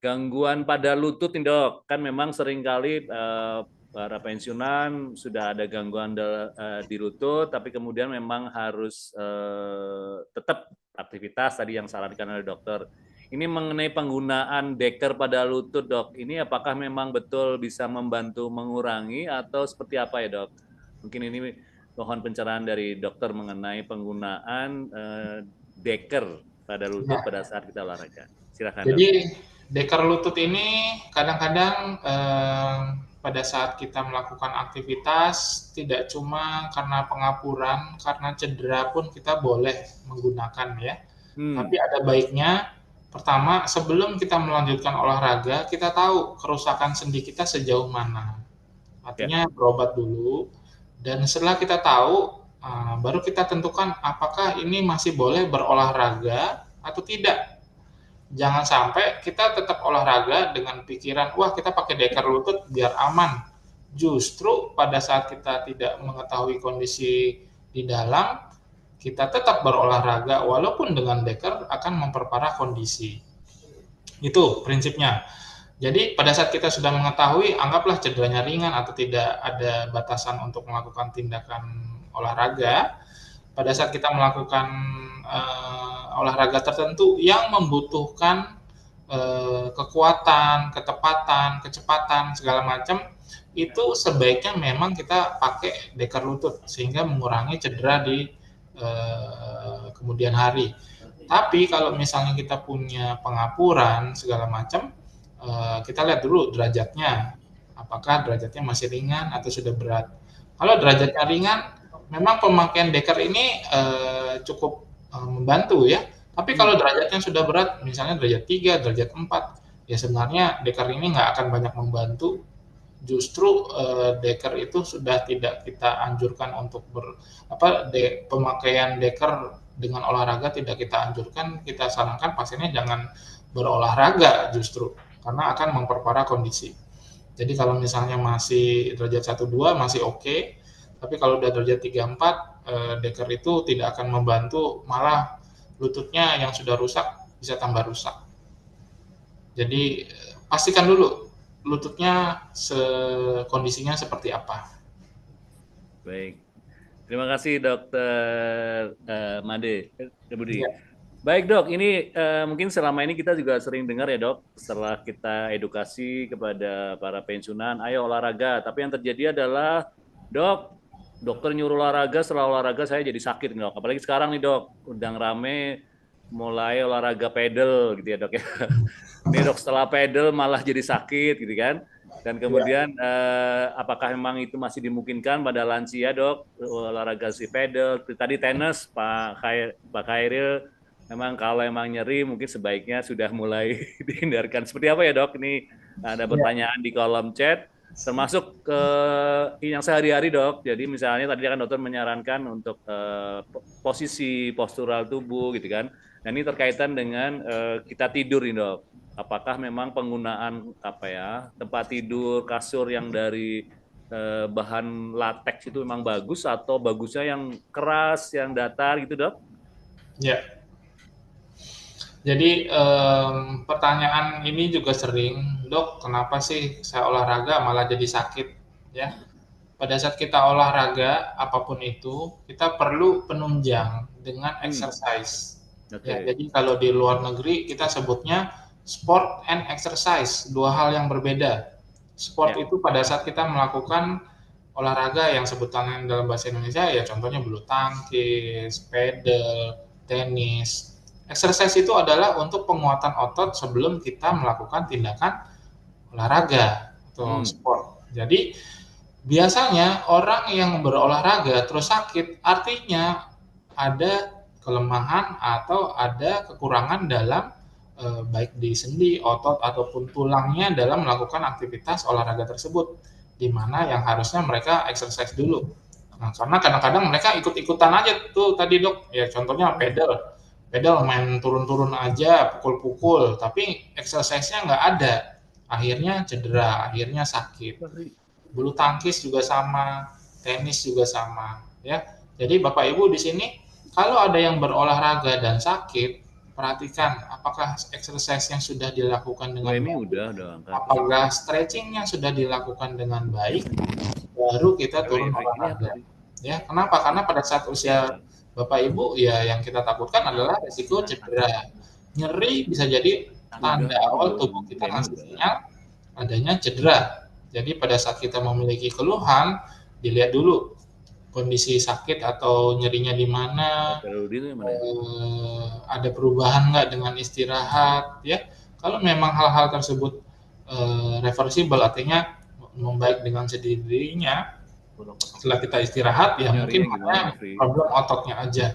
gangguan pada lutut nih, Dok. Kan memang seringkali para pensiunan sudah ada gangguan di lutut, tapi kemudian memang harus tetap aktivitas tadi yang sarankan oleh dokter. Ini mengenai penggunaan deker pada lutut, Dok. Ini apakah memang betul bisa membantu mengurangi atau seperti apa ya, Dok? Mungkin ini mohon pencerahan dari dokter mengenai penggunaan deker pada lutut pada saat kita olahraga. Silakan, Dok. jadi deker lutut ini kadang-kadang pada saat kita melakukan aktivitas tidak cuma karena pengapuran, karena cedera pun kita boleh menggunakan ya. Tapi ada baiknya pertama sebelum kita melanjutkan olahraga kita tahu kerusakan sendi kita sejauh mana. Artinya berobat dulu dan setelah kita tahu baru kita tentukan apakah ini masih boleh berolahraga atau tidak. Jangan sampai kita tetap olahraga dengan pikiran, wah kita pakai deker lutut biar aman. Justru pada saat kita tidak mengetahui kondisi di dalam, kita tetap berolahraga walaupun dengan deker akan memperparah kondisi. Itu prinsipnya. Jadi pada saat kita sudah mengetahui, anggaplah cederanya ringan atau tidak ada batasan untuk melakukan tindakan olahraga, pada saat kita melakukan olahraga tertentu yang membutuhkan kekuatan, ketepatan, kecepatan segala macam itu sebaiknya memang kita pakai deker lutut sehingga mengurangi cedera di kemudian hari. Tapi kalau misalnya kita punya pengapuran segala macam, kita lihat dulu derajatnya, apakah derajatnya masih ringan atau sudah berat. Kalau derajatnya ringan, memang pemakaian deker ini cukup membantu ya. Tapi kalau derajatnya sudah berat, misalnya derajat 3, derajat 4, ya sebenarnya deker ini nggak akan banyak membantu. Justru deker itu sudah tidak kita anjurkan untuk pemakaian deker dengan olahraga tidak kita anjurkan. Kita sarankan pasiennya jangan berolahraga justru, karena akan memperparah kondisi. Jadi kalau misalnya masih derajat 1-2 masih oke, tapi kalau udah derajat 3-4, deker itu tidak akan membantu, malah lututnya yang sudah rusak bisa tambah rusak. Jadi pastikan dulu lututnya kondisinya seperti apa. Baik, terima kasih Dokter Made Budi. Ya. Baik dok, ini mungkin selama ini kita juga sering dengar ya dok, setelah kita edukasi kepada para pensiunan, ayo olahraga. Tapi yang terjadi adalah dokter nyuruh olahraga, setelah olahraga saya jadi sakit nih dok. Apalagi sekarang nih dok, udah rame mulai olahraga pedal gitu ya dok ya. Ini dok setelah pedal malah jadi sakit gitu kan. Dan kemudian apakah memang itu masih dimungkinkan pada lansia dok, olahraga si pedal, tadi tenis Pak Khairil, memang kalau emang nyeri mungkin sebaiknya sudah mulai dihindarkan. Seperti apa ya dok? Ini ada pertanyaan di kolom chat. Termasuk yang sehari-hari dok, jadi misalnya tadi kan dokter menyarankan untuk posisi postural tubuh gitu kan, dan ini terkaitan dengan kita tidur nih dok, apakah memang penggunaan tempat tidur, kasur yang dari bahan latex itu memang bagus atau bagusnya yang keras, yang datar gitu dok? Ya. Jadi pertanyaan ini juga sering, dok, kenapa sih saya olahraga malah jadi sakit? Ya, pada saat kita olahraga apapun itu, kita perlu penunjang dengan exercise. Ya, jadi kalau di luar negeri kita sebutnya sport and exercise, dua hal yang berbeda. Sport itu pada saat kita melakukan olahraga yang sebutannya dalam bahasa Indonesia ya contohnya bulu tangkis, pedal, tenis. Exercise itu adalah untuk penguatan otot sebelum kita melakukan tindakan olahraga atau sport. Jadi biasanya orang yang berolahraga terus sakit artinya ada kelemahan atau ada kekurangan dalam baik di sendi, otot ataupun tulangnya dalam melakukan aktivitas olahraga tersebut, di mana yang harusnya mereka exercise dulu. Nah, karena kadang-kadang mereka ikut-ikutan aja tuh tadi dok, ya contohnya pedal main turun-turun aja, pukul-pukul, tapi exercise-nya nggak ada, akhirnya cedera, akhirnya sakit. Bulu tangkis juga sama, tenis juga sama, ya. Jadi Bapak Ibu di sini kalau ada yang berolahraga dan sakit, perhatikan apakah exercise yang sudah dilakukan dengan baik, apakah stretching yang sudah dilakukan dengan baik, baru kita turun olahraga. Ya, kenapa? Karena pada saat usia Bapak Ibu ya yang kita takutkan adalah risiko cedera. Nyeri bisa jadi tanda awal tubuh kita ngasih sinyal adanya cedera. Jadi pada saat kita memiliki keluhan, dilihat dulu kondisi sakit atau nyerinya di mana, ada perubahan nggak dengan istirahat, ya. Kalau memang hal-hal tersebut reversible, artinya membaik dengan sendirinya, setelah kita istirahat, ya mungkin hanya problem ototnya aja.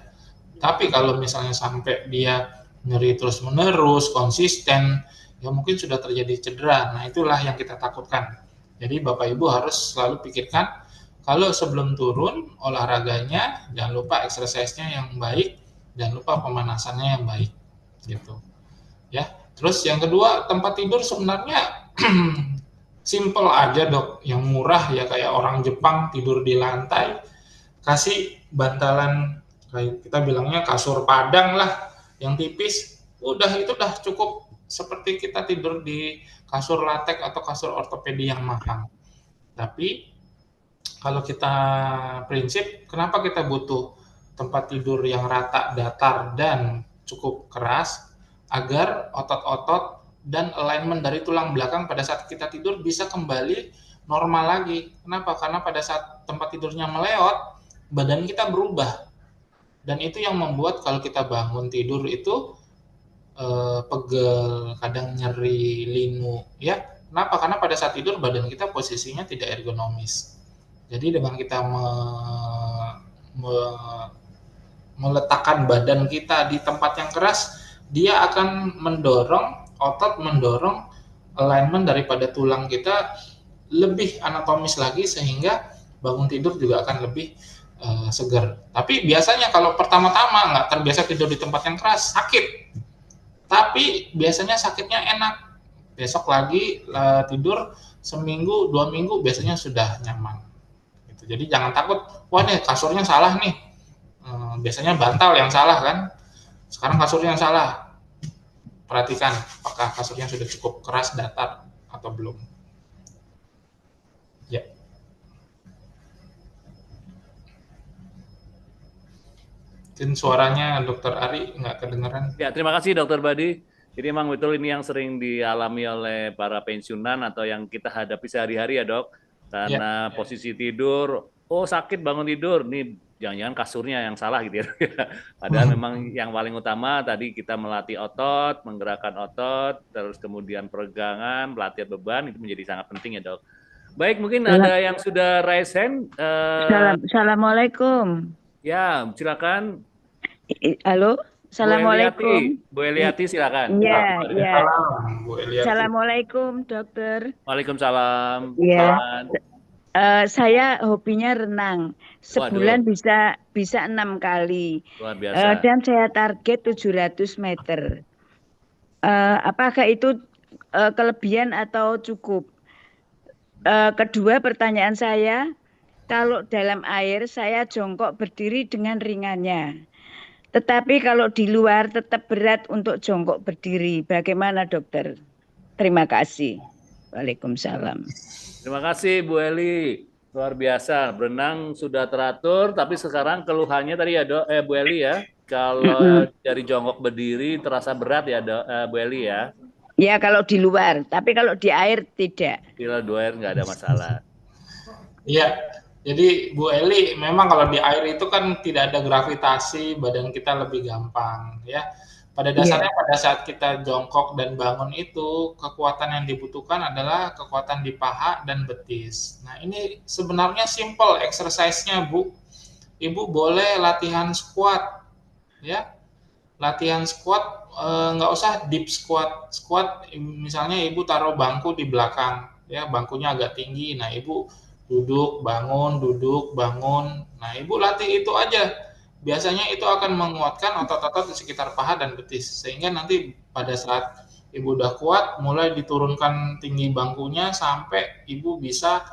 Tapi kalau misalnya sampai dia nyeri terus-menerus, konsisten, ya mungkin sudah terjadi cedera. Nah, itulah yang kita takutkan. Jadi Bapak Ibu harus selalu pikirkan, kalau sebelum turun olahraganya, jangan lupa exercise-nya yang baik, jangan lupa pemanasannya yang baik, gitu. Ya. Terus yang kedua, tempat tidur sebenarnya simple aja dok, yang murah ya kayak orang Jepang tidur di lantai, kasih bantalan kayak kita bilangnya kasur padang lah, yang tipis, udah itu udah cukup seperti kita tidur di kasur latex atau kasur ortopedi yang mahal. Tapi kalau kita prinsip, kenapa kita butuh tempat tidur yang rata, datar, dan cukup keras, agar otot-otot dan alignment dari tulang belakang pada saat kita tidur bisa kembali normal lagi. Kenapa? Karena pada saat tempat tidurnya meleot, badan kita berubah. Dan itu yang membuat kalau kita bangun tidur itu pegel, kadang nyeri, linu, ya. Kenapa? Karena pada saat tidur badan kita posisinya tidak ergonomis. Jadi dengan kita meletakkan badan kita di tempat yang keras, dia akan otot mendorong alignment daripada tulang kita lebih anatomis lagi sehingga bangun tidur juga akan lebih segar. Tapi biasanya kalau pertama-tama nggak terbiasa tidur di tempat yang keras, sakit. Tapi biasanya sakitnya enak. Besok lagi tidur seminggu, 2 minggu biasanya sudah nyaman. Gitu. Jadi jangan takut, wah nih kasurnya salah nih. Biasanya bantal yang salah kan. Sekarang kasurnya yang salah. Perhatikan apakah kasurnya sudah cukup keras, datar atau belum. Ya. Mungkin suaranya Dokter Ari nggak kedengeran. Ya, terima kasih Dokter Badi. Jadi memang betul ini yang sering dialami oleh para pensiunan atau yang kita hadapi sehari-hari ya dok. Karena posisi tidur, oh sakit bangun tidur, nih jangan-jangan kasurnya yang salah gitu ya. Padahal memang yang paling utama tadi kita melatih otot, menggerakkan otot, terus kemudian peregangan, pelatihan beban itu menjadi sangat penting ya dok. Baik, mungkin ada yang sudah raise hand. Assalamualaikum. Ya, silakan. Halo, assalamualaikum. Bu Eliati silakan. Ya, ya. Bu Eliati. Assalamualaikum, dokter. Waalaikumsalam. Ya. Saya hobinya renang. Sebulan Waduh. bisa 6 kali. Luar biasa. Dan saya target 700 meter. Apakah itu kelebihan atau cukup? Kedua pertanyaan saya, kalau dalam air saya jongkok berdiri dengan ringannya. Tetapi kalau di luar tetap berat untuk jongkok berdiri. Bagaimana dokter? Terima kasih. Waalaikumsalam. Terima kasih Bu Eli. Luar biasa. Berenang sudah teratur, tapi sekarang keluhannya tadi ya Bu Eli ya. Kalau dari jongkok berdiri terasa berat ya Bu Eli ya. Ya kalau di luar, tapi kalau di air tidak. Kalau di air nggak ada masalah. Iya. Jadi Bu Eli, memang kalau di air itu kan tidak ada gravitasi, badan kita lebih gampang ya. Pada dasarnya pada saat kita jongkok dan bangun itu, kekuatan yang dibutuhkan adalah kekuatan di paha dan betis. Nah ini sebenarnya simple exercise-nya Bu. Ibu boleh latihan squat ya. Latihan squat nggak usah deep squat. Squat misalnya ibu taruh bangku di belakang ya, bangkunya agak tinggi. Nah ibu duduk, bangun. Nah, ibu latih itu aja. Biasanya itu akan menguatkan otot-otot di sekitar paha dan betis. Sehingga nanti pada saat ibu udah kuat, mulai diturunkan tinggi bangkunya sampai ibu bisa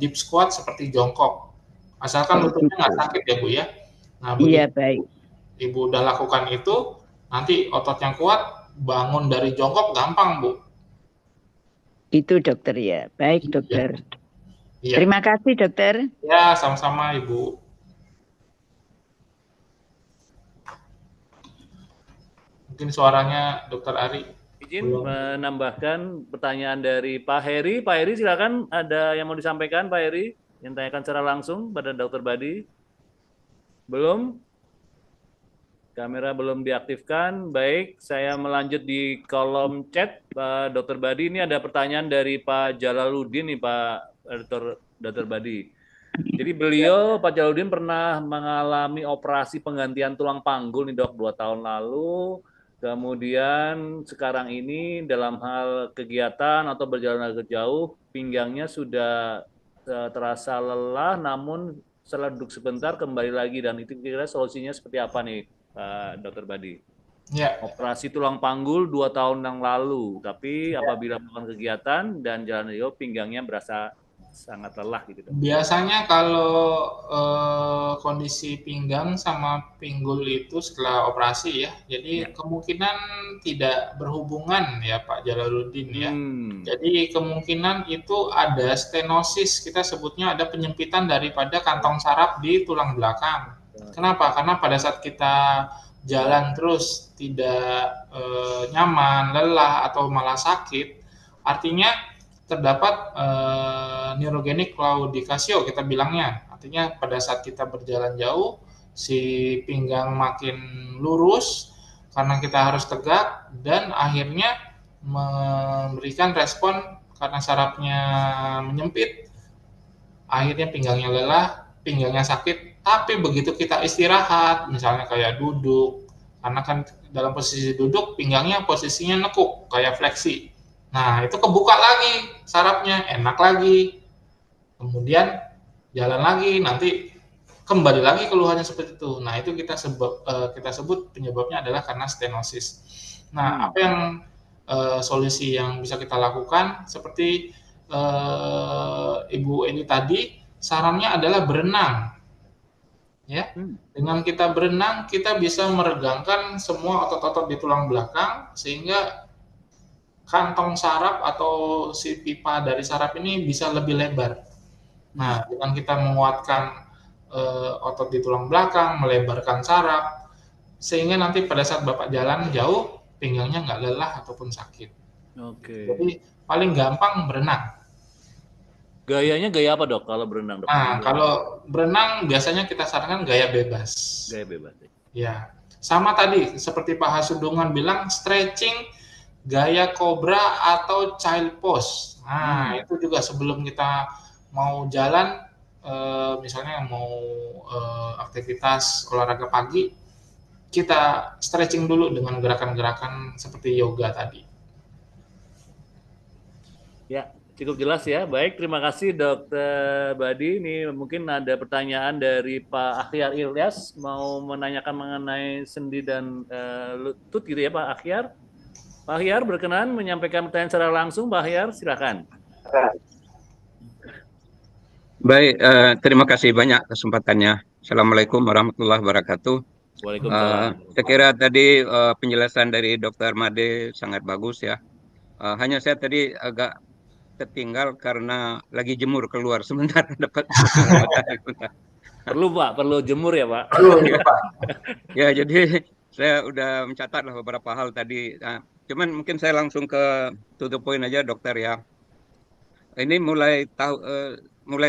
deep squat seperti jongkok. Asalkan lututnya nggak sakit ya Bu ya. Nah, iya baik. Ibu udah lakukan itu, nanti otot yang kuat, bangun dari jongkok gampang Bu. Itu dokter ya. Baik dokter. Ya. Terima kasih dokter. Ya, sama-sama Ibu. Mungkin suaranya Dokter Ari. Izin menambahkan pertanyaan dari Pak Heri. Pak Heri silakan, ada yang mau disampaikan Pak Heri? Yang tanyakan secara langsung pada Dokter Badi. Belum? Kamera belum diaktifkan. Baik, saya melanjut di kolom chat. Pak Dokter Badi, ini ada pertanyaan dari Pak Jalaluddin nih Pak Dokter Badi. Jadi beliau, Pak Jalaluddin pernah mengalami operasi penggantian tulang panggul nih dok 2 tahun lalu. Kemudian sekarang ini dalam hal kegiatan atau berjalan agak jauh, pinggangnya sudah terasa lelah, namun setelah duduk sebentar kembali lagi, dan itu kira-kira solusinya seperti apa nih Pak Dokter Badi? Ya. Operasi tulang panggul 2 tahun yang lalu, tapi apabila melakukan kegiatan dan jalan jauh, pinggangnya berasa sangat lelah gitu. Biasanya kalau kondisi pinggang sama pinggul itu setelah operasi ya, jadi kemungkinan tidak berhubungan ya Pak Jalaluddin ya. Jadi kemungkinan itu ada stenosis, kita sebutnya ada penyempitan daripada kantong saraf di tulang belakang. Kenapa? Karena pada saat kita jalan terus tidak nyaman, lelah, atau malah sakit, artinya terdapat neurogenic claudication kita bilangnya. Artinya pada saat kita berjalan jauh, si pinggang makin lurus karena kita harus tegak, dan akhirnya memberikan respon karena sarafnya menyempit, akhirnya pinggangnya lelah, pinggangnya sakit. Tapi begitu kita istirahat, misalnya kayak duduk, karena kan dalam posisi duduk pinggangnya posisinya nekuk kayak fleksi, nah itu kebuka lagi sarafnya, enak lagi, kemudian jalan lagi, nanti kembali lagi keluhannya seperti itu. Nah itu kita sebut penyebabnya adalah karena stenosis. Nah apa yang solusi yang bisa kita lakukan, seperti Ibu Eni tadi, sarannya adalah berenang. Ya, dengan kita berenang, kita bisa meregangkan semua otot-otot di tulang belakang, sehingga kantong saraf atau si pipa dari saraf ini bisa lebih lebar. Nah, dengan kita menguatkan otot di tulang belakang, melebarkan saraf, sehingga nanti pada saat Bapak jalan jauh, pinggangnya nggak lelah ataupun sakit. Oke. Jadi paling gampang berenang. Gayanya gaya apa, Dok, kalau berenang, Dok? Nah, kalau berenang biasanya kita sarankan gaya bebas. Gaya bebas. Ya, sama tadi seperti Pak Hasudungan bilang, stretching, gaya kobra atau child pose. Nah, itu juga sebelum kita mau jalan, misalnya mau aktivitas olahraga pagi, kita stretching dulu dengan gerakan-gerakan seperti yoga tadi. Ya, cukup jelas ya. Baik, terima kasih Dokter Badi. Ini mungkin ada pertanyaan dari Pak Akhyar Ilyas, mau menanyakan mengenai sendi dan lutut gitu ya Pak Akhyar. Pak Akhyar berkenan menyampaikan pertanyaan secara langsung. Pak Akhyar, silakan. Baik, terima kasih banyak kesempatannya. Assalamualaikum warahmatullahi wabarakatuh. Waalaikumsalam. Saya kira tadi penjelasan dari Dr. Made sangat bagus ya. Hanya saya tadi agak tertinggal karena lagi jemur keluar sebentar dapat matahari. Perlu Pak, perlu jemur ya Pak. Ya, jadi saya udah mencatat lah beberapa hal tadi. Cuman mungkin saya langsung ke to the point aja dokter ya. Ini mulai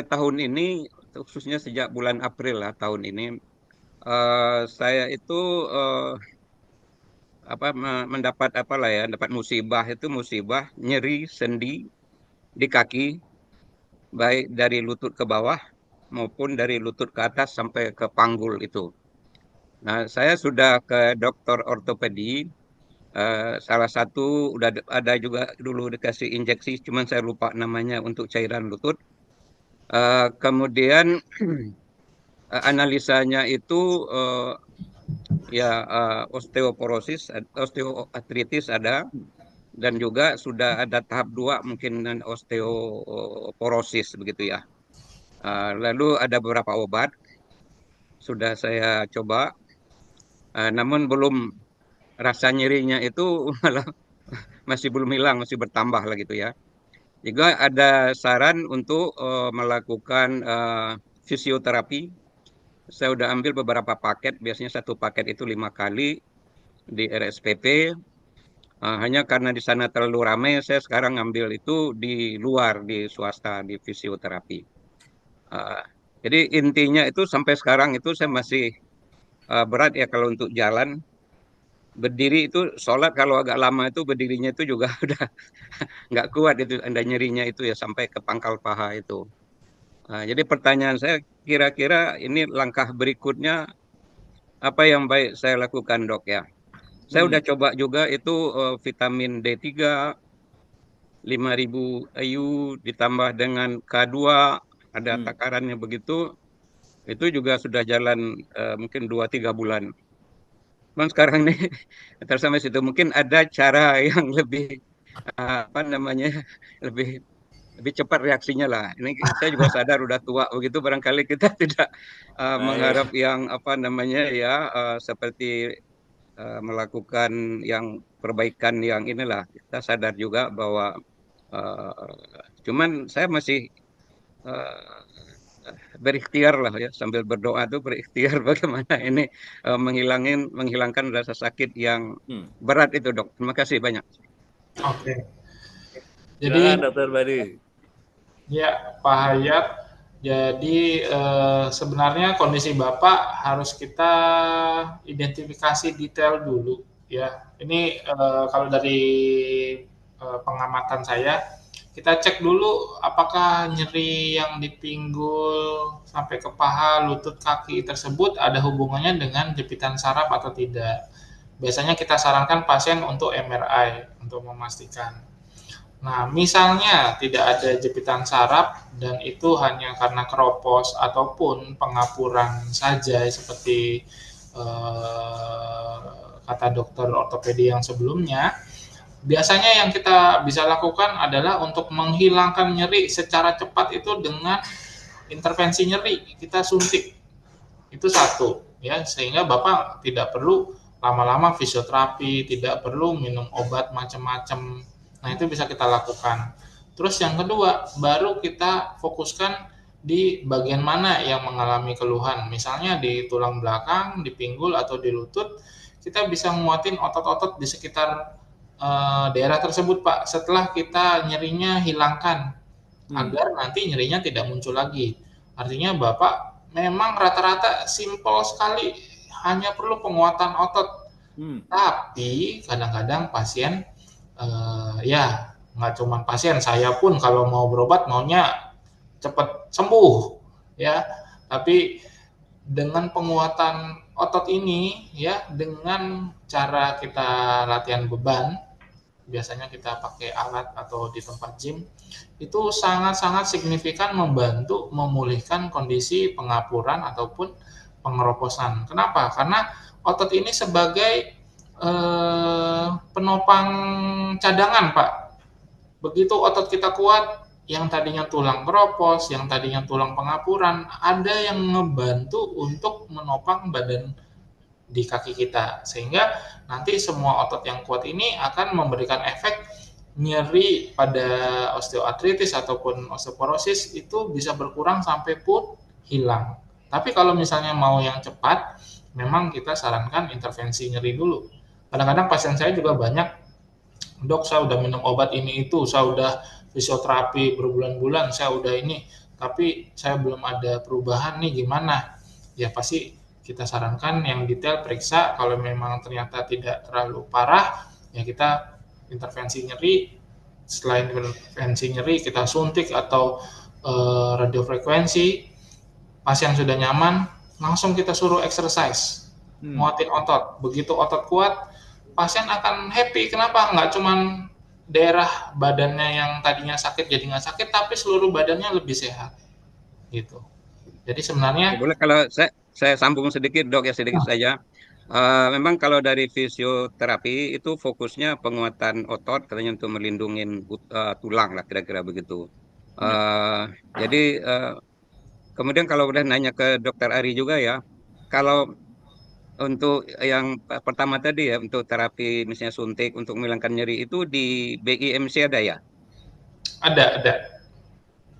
tahun ini, khususnya sejak bulan April lah tahun ini, saya itu mendapat dapat musibah nyeri sendi di kaki, baik dari lutut ke bawah maupun dari lutut ke atas sampai ke panggul itu. Nah, saya sudah ke dokter ortopedi, salah satu udah ada juga dulu dikasih injeksi, cuman saya lupa namanya untuk cairan lutut. Kemudian analisanya itu osteoporosis, osteoartritis ada, dan juga sudah ada tahap 2 mungkin osteoporosis begitu ya. Lalu ada beberapa obat sudah saya coba, namun belum, rasa nyerinya itu malah masih belum hilang, masih bertambah lah gitu ya. Juga ada saran untuk melakukan fisioterapi. Saya udah ambil beberapa paket, biasanya satu paket itu 5 kali di RSPP. Hanya karena di sana terlalu ramai, saya sekarang ambil itu di luar, di swasta, di fisioterapi. Jadi intinya itu sampai sekarang itu saya masih berat ya kalau untuk jalan. Berdiri itu, sholat kalau agak lama itu berdirinya itu juga udah nggak kuat itu, ada nyerinya itu ya sampai ke pangkal paha itu. Jadi pertanyaan saya, kira-kira ini langkah berikutnya apa yang baik saya lakukan dok ya? Saya udah coba juga itu vitamin D3, 5.000 IU ditambah dengan K2, ada takarannya begitu. Itu juga sudah jalan mungkin 2-3 bulan. Cuman sekarang nih terus sampai situ mungkin ada cara yang lebih lebih cepat reaksinya lah. Ini saya juga sadar udah tua begitu, barangkali kita tidak mengharap yang seperti melakukan yang perbaikan yang inilah. Kita sadar juga bahwa cuman saya masih berikhtiar lah ya, sambil berdoa tuh berikhtiar bagaimana ini menghilangkan rasa sakit yang berat itu, Dok. Terima kasih banyak. Oke. Jadi Silakan Dokter Badi. ya, Pak Hayat. Jadi sebenarnya kondisi Bapak harus kita identifikasi detail dulu ya. Ini kalau dari pengamatan saya, kita cek dulu apakah nyeri yang di pinggul sampai ke paha, lutut, kaki tersebut ada hubungannya dengan jepitan saraf atau tidak. Biasanya kita sarankan pasien untuk MRI untuk memastikan. Nah, misalnya tidak ada jepitan saraf dan itu hanya karena keropos ataupun pengapuran saja seperti kata dokter ortopedi yang sebelumnya, biasanya yang kita bisa lakukan adalah untuk menghilangkan nyeri secara cepat itu dengan intervensi nyeri, kita suntik. Itu satu, ya, sehingga Bapak tidak perlu lama-lama fisioterapi, tidak perlu minum obat macam-macam. Nah, itu bisa kita lakukan. Terus yang kedua, baru kita fokuskan di bagian mana yang mengalami keluhan. Misalnya di tulang belakang, di pinggul, atau di lutut, kita bisa nguatin otot-otot di sekitar daerah tersebut, Pak. Setelah kita nyerinya hilangkan, agar nanti nyerinya tidak muncul lagi. Artinya Bapak memang rata-rata simpel sekali, hanya perlu penguatan otot. Tapi kadang-kadang pasien ya nggak cuma pasien, saya pun kalau mau berobat maunya cepat sembuh ya, tapi dengan penguatan otot ini ya, dengan cara kita latihan beban, biasanya kita pakai alat atau di tempat gym, itu sangat-sangat signifikan membantu memulihkan kondisi pengapuran ataupun pengeroposan. Kenapa? Karena otot ini sebagai penopang cadangan, Pak. Begitu otot kita kuat, yang tadinya tulang keropos, yang tadinya tulang pengapuran, ada yang ngebantu untuk menopang badan di kaki kita, sehingga nanti semua otot yang kuat ini akan memberikan efek nyeri pada osteoartritis ataupun osteoporosis itu bisa berkurang sampai pun hilang. Tapi kalau misalnya mau yang cepat, memang kita sarankan intervensi nyeri dulu. Kadang-kadang pasien saya juga banyak, dok saya udah minum obat ini itu, saya udah fisioterapi berbulan-bulan, saya udah ini, tapi saya belum ada perubahan nih, gimana? Ya pasti kita sarankan yang detail, periksa, kalau memang ternyata tidak terlalu parah, ya kita intervensi nyeri. Selain intervensi nyeri, kita suntik atau radiofrekuensi. Pasien sudah nyaman, langsung kita suruh exercise, nguatin otot. Begitu otot kuat, pasien akan happy. Kenapa? Nggak cuman daerah badannya yang tadinya sakit jadi nggak sakit, tapi seluruh badannya lebih sehat. Gitu. Jadi sebenarnya boleh kalau saya sambung sedikit, Dok, ya sedikit saja. Memang kalau dari fisioterapi itu fokusnya penguatan otot, katanya untuk melindungi tulang lah, kira-kira begitu. Jadi kemudian kalau udah nanya ke Dokter Ari juga ya, kalau untuk yang pertama tadi ya, untuk terapi misalnya suntik untuk menghilangkan nyeri itu di BIMC ada ya? Ada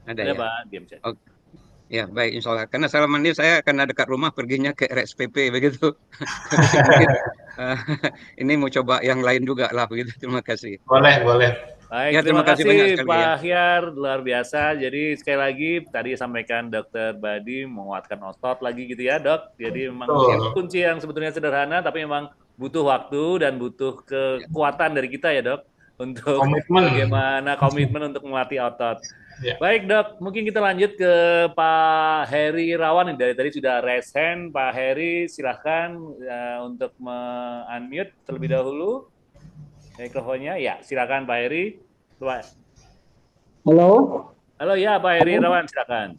ya? Pak, diam saja. Oke. Ya, baik, insya Allah. Karena selama ini saya karena dekat rumah perginya ke RSPP begitu. Mungkin ini mau coba yang lain juga lah begitu. Terima kasih. Boleh. Baik, Ya, terima kasih banyak sekali, Pak ya. Hyar, luar biasa. Jadi sekali lagi tadi sampaikan Dokter Badi menguatkan otot lagi gitu ya, Dok. Jadi memang kunci yang sebetulnya sederhana, tapi memang butuh waktu dan butuh kekuatan dari kita ya, Dok, untuk bagaimana komitmen untuk melatih otot. Ya. Baik, Dok, mungkin kita lanjut ke Pak Heri Irawan. Dari tadi sudah raise hand. Pak Heri, silahkan untuk unmute terlebih dahulu mikrofonnya. Ya, silakan Pak Heri. Halo ya, Pak Heri Irawan, silakan.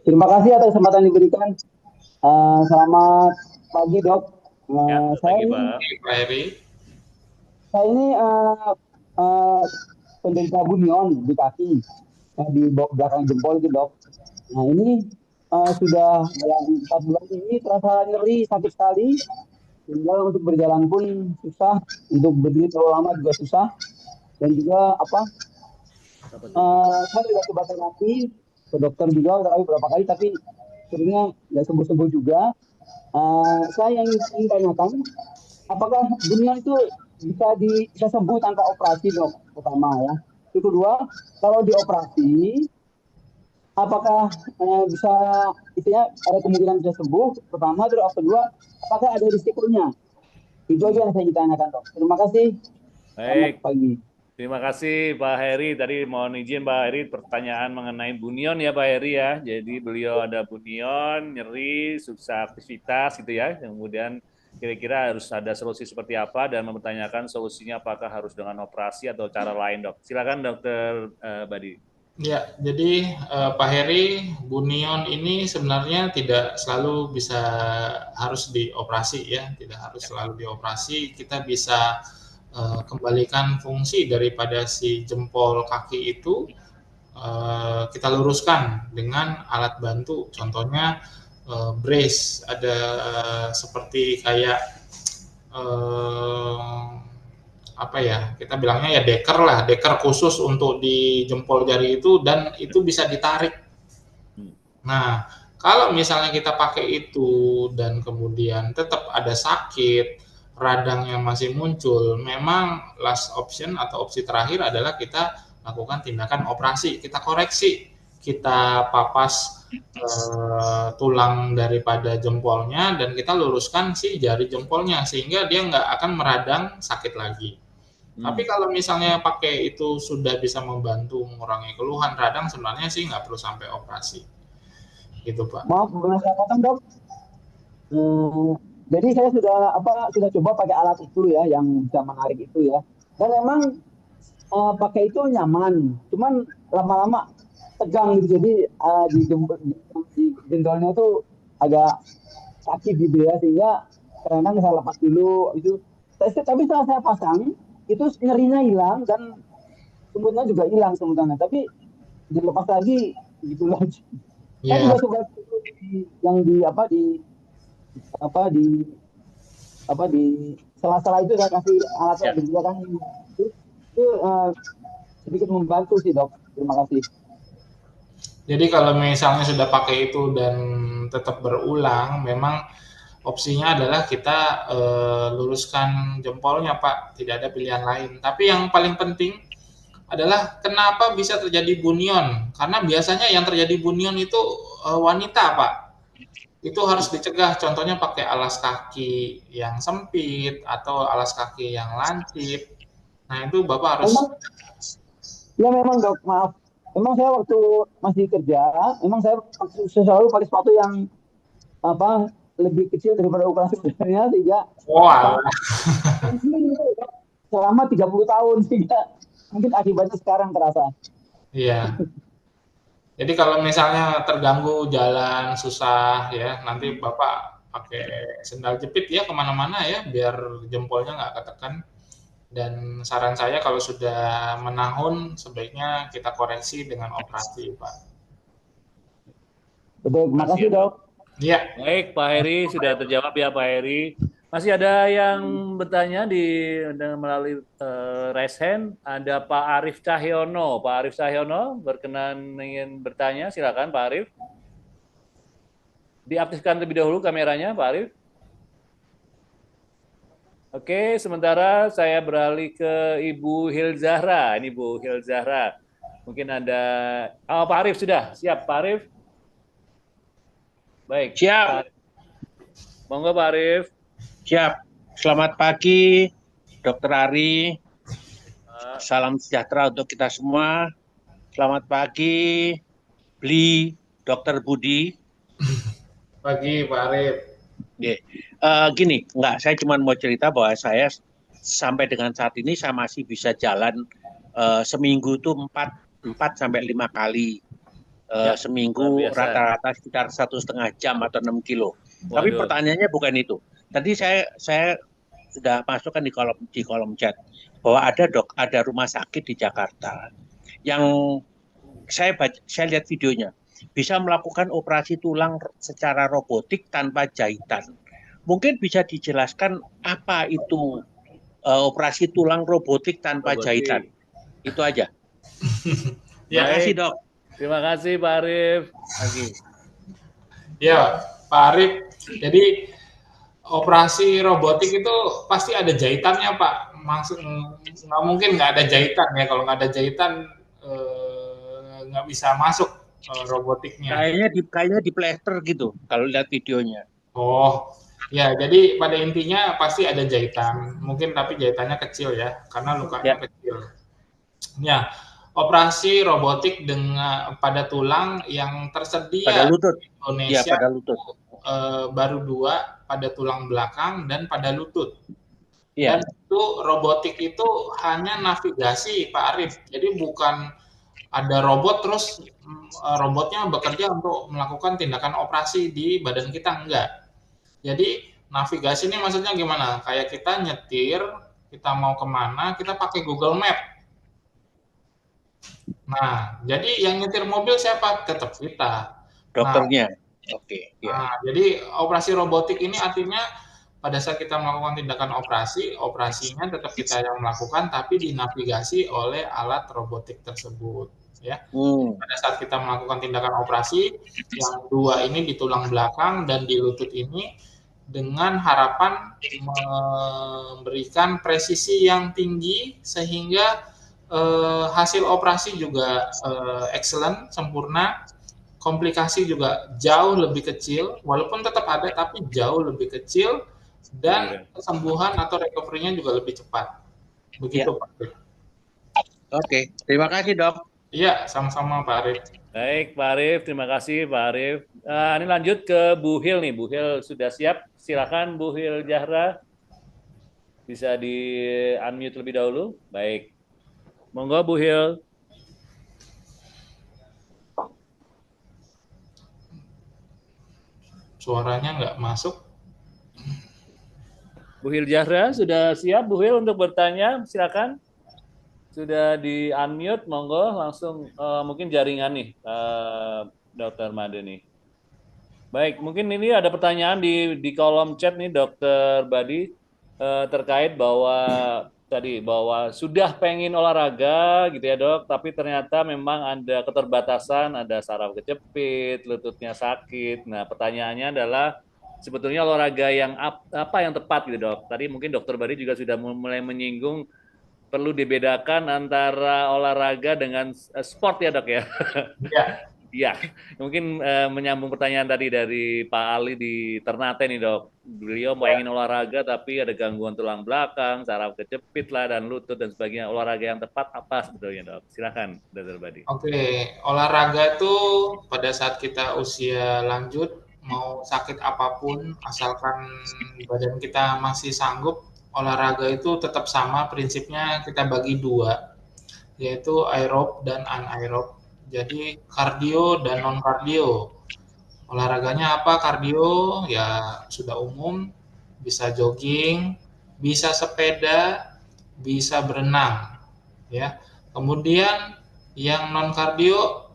Terima kasih atas kesempatan diberikan. Selamat pagi, Dok. Pagi, Pak Heri. Saya ini penderita bunion di kaki, di belakang jempol itu, Dok. Nah, ini sudah 4 bulan ini terasa nyeri, sakit sekali. Tinggal untuk berjalan pun susah, untuk berdiri terlalu lama juga susah. Dan juga saya tidak coba terapi, ke dokter juga beberapa kali, tapi sebenarnya nggak sembuh-sembuh juga. Saya ingin tanyakan, apakah bunion itu bisa sembuh tanpa operasi, dok? Pertama ya. Yang kedua, kalau dioperasi, apakah bisa ada kemungkinan bisa sembuh? Pertama, terus kedua, apakah ada risikonya? Itu aja yang saya ditanyakan, dok. Terima kasih. Baik. Selamat pagi. Terima kasih Pak Heri. Tadi mohon izin Pak Heri, pertanyaan mengenai bunion ya Pak Heri ya. Jadi beliau ada bunion, nyeri, susah aktivitas gitu ya. Kemudian kira-kira harus ada solusi seperti apa dan mempertanyakan solusinya apakah harus dengan operasi atau cara lain, dok. Silakan Dokter Badi. Ya, jadi Pak Heri, bunion ini sebenarnya tidak selalu bisa harus dioperasi ya, tidak harus selalu dioperasi. Kita bisa kembalikan fungsi daripada si jempol kaki itu, kita luruskan dengan alat bantu. Contohnya brace, ada seperti kayak apa ya, kita bilangnya ya deker khusus untuk di jempol jari itu, dan itu bisa ditarik. Nah, kalau misalnya kita pakai itu dan kemudian tetap ada sakit, radangnya masih muncul, memang last option atau opsi terakhir adalah kita lakukan tindakan operasi, kita koreksi, kita papas tulang daripada jempolnya dan kita luruskan si jari jempolnya sehingga dia nggak akan meradang sakit lagi. Tapi kalau misalnya pakai itu sudah bisa membantu mengurangi keluhan radang, sebenarnya sih nggak perlu sampai operasi. Gitu, Pak. Maaf, boleh saya potong, dok? Jadi saya sudah coba pakai alat itu ya, yang bisa menarik itu ya. Dan memang pakai itu nyaman, cuman lama-lama tegang gitu. Jadi di jendolnya itu agak sakit gitu ya, sehingga kadang saya lepas dulu itu. Tapi setelah saya pasang, itu nyerinya hilang dan semutnya juga hilang semuanya. Tapi dilepas lagi gitu lagi. Saya juga coba yang di sela-sela itu saya kasih alat juga kan, itu sedikit membantu sih, dok. Terima kasih. Jadi kalau misalnya sudah pakai itu dan tetap berulang, memang opsinya adalah kita luruskan jempolnya, Pak. Tidak ada pilihan lain. Tapi yang paling penting adalah kenapa bisa terjadi bunion? Karena biasanya yang terjadi bunion itu wanita, Pak. Itu harus dicegah, contohnya pakai alas kaki yang sempit atau alas kaki yang lancip. Nah, itu Bapak harus... Memang, dok, maaf. Memang saya waktu masih kerja, memang saya selalu pakai sepatu yang lebih kecil daripada ukuran sebenarnya, sehingga selama 30 tahun, sehingga mungkin akibatnya sekarang terasa. Iya. Jadi kalau misalnya terganggu jalan susah ya, nanti Bapak pakai sendal jepit ya kemana-mana ya, biar jempolnya nggak ketekan. Dan saran saya kalau sudah menahun, sebaiknya kita koreksi dengan operasi, Pak. Betul, terima kasih, dok. Iya. Baik, Pak Heri sudah terjawab ya Pak Heri. Masih ada yang bertanya melalui raise hand. Ada Pak Arif Cahyono. Pak Arif Cahyono berkenan ingin bertanya. Silakan Pak Arif. Diaktifkan terlebih dahulu kameranya, Pak Arif. Oke, sementara saya beralih ke Ibu Hilzahra. Ini Bu Hilzahra. Mungkin ada... Oh, Pak Arif sudah. Siap, Pak Arif? Baik. Siap. Monggo Pak Arif. Siap. Selamat pagi, Dr. Ari. Salam sejahtera untuk kita semua. Selamat pagi, Bli, Dr. Budi. Pagi, Pak Arif. Gini, saya cuma mau cerita bahwa saya sampai dengan saat ini saya masih bisa jalan seminggu itu 4 sampai 5 kali. Seminggu rata-rata sekitar 1,5 jam atau 6 kilo. Waduh. Tapi pertanyaannya bukan itu. Tadi saya sudah masukkan di kolom chat bahwa ada rumah sakit di Jakarta yang saya lihat videonya bisa melakukan operasi tulang secara robotik tanpa jahitan. Mungkin bisa dijelaskan apa itu operasi tulang robotik tanpa jahitan? Itu aja. Ya, terima kasih, dok. Terima kasih Pak Arif. Lagi. Ya, Pak Arif. Jadi operasi robotik itu pasti ada jahitannya, Pak. Maksud nggak mungkin nggak ada jahitan ya. Kalau nggak ada jahitan nggak bisa masuk robotiknya. Kayaknya di plester gitu kalau lihat videonya. Oh, ya. Jadi pada intinya pasti ada jahitan. Mungkin tapi jahitannya kecil ya, karena lukanya kecil. Ya, operasi robotik pada tulang yang tersedia pada lutut. di Indonesia. Ya, pada lutut. Baru 2 pada tulang belakang dan pada lutut. Ya. Dan itu robotik itu hanya navigasi, Pak Arif. Jadi bukan ada robot terus robotnya bekerja untuk melakukan tindakan operasi di badan kita, enggak. Jadi navigasi ini maksudnya gimana? Kayak kita nyetir, kita mau kemana, kita pakai Google Map. Nah, jadi yang nyetir mobil siapa? Tetap kita. Dokternya. Oke. Nah, jadi operasi robotik ini artinya pada saat kita melakukan tindakan operasinya tetap kita yang melakukan, tapi dinavigasi oleh alat robotik tersebut. Ya. Pada saat kita melakukan tindakan operasi, yang 2 ini di tulang belakang dan di lutut ini, dengan harapan memberikan presisi yang tinggi sehingga hasil operasi juga excellent, sempurna. Komplikasi juga jauh lebih kecil, walaupun tetap ada tapi jauh lebih kecil, dan kesembuhan atau recovery-nya juga lebih cepat. Begitu Pak Arif. Oke, terima kasih Dok. Iya, sama-sama Pak Arif. Baik Pak Arif, terima kasih Pak Arif. Ini lanjut ke Bu Hil nih. Bu Hil sudah siap, silakan Bu Hil Zahra. Bisa di-unmute lebih dahulu. Baik, monggo Bu Hil. Suaranya nggak masuk. Bu Hil Zahra sudah siap Bu Hil untuk bertanya, silakan. Sudah di-unmute, monggo langsung mungkin jaringan nih Dr. Made nih. Baik, mungkin ini ada pertanyaan di kolom chat nih Dr. Badi terkait bahwa sudah pengen olahraga gitu ya Dok, tapi ternyata memang ada keterbatasan, ada saraf kejepit, lututnya sakit. Nah, pertanyaannya adalah sebetulnya olahraga yang apa yang tepat gitu Dok. Tadi mungkin Dr. Badi juga sudah mulai menyinggung perlu dibedakan antara olahraga dengan sport ya Dok ya. Iya. Ya, mungkin menyambung pertanyaan tadi dari Pak Ali di Ternate nih Dok. Beliau pengen olahraga tapi ada gangguan tulang belakang, saraf kejepit lah dan lutut dan sebagainya. Olahraga yang tepat apa sebetulnya Dok? Silakan Dr. Badi. Oke, olahraga itu pada saat kita usia lanjut mau sakit apapun asalkan badan kita masih sanggup, olahraga itu tetap sama prinsipnya, kita bagi 2, yaitu aerob dan anaerob. Jadi kardio dan non kardio. Olahraganya apa? Kardio ya sudah umum, bisa jogging, bisa sepeda, bisa berenang, ya. Kemudian yang non kardio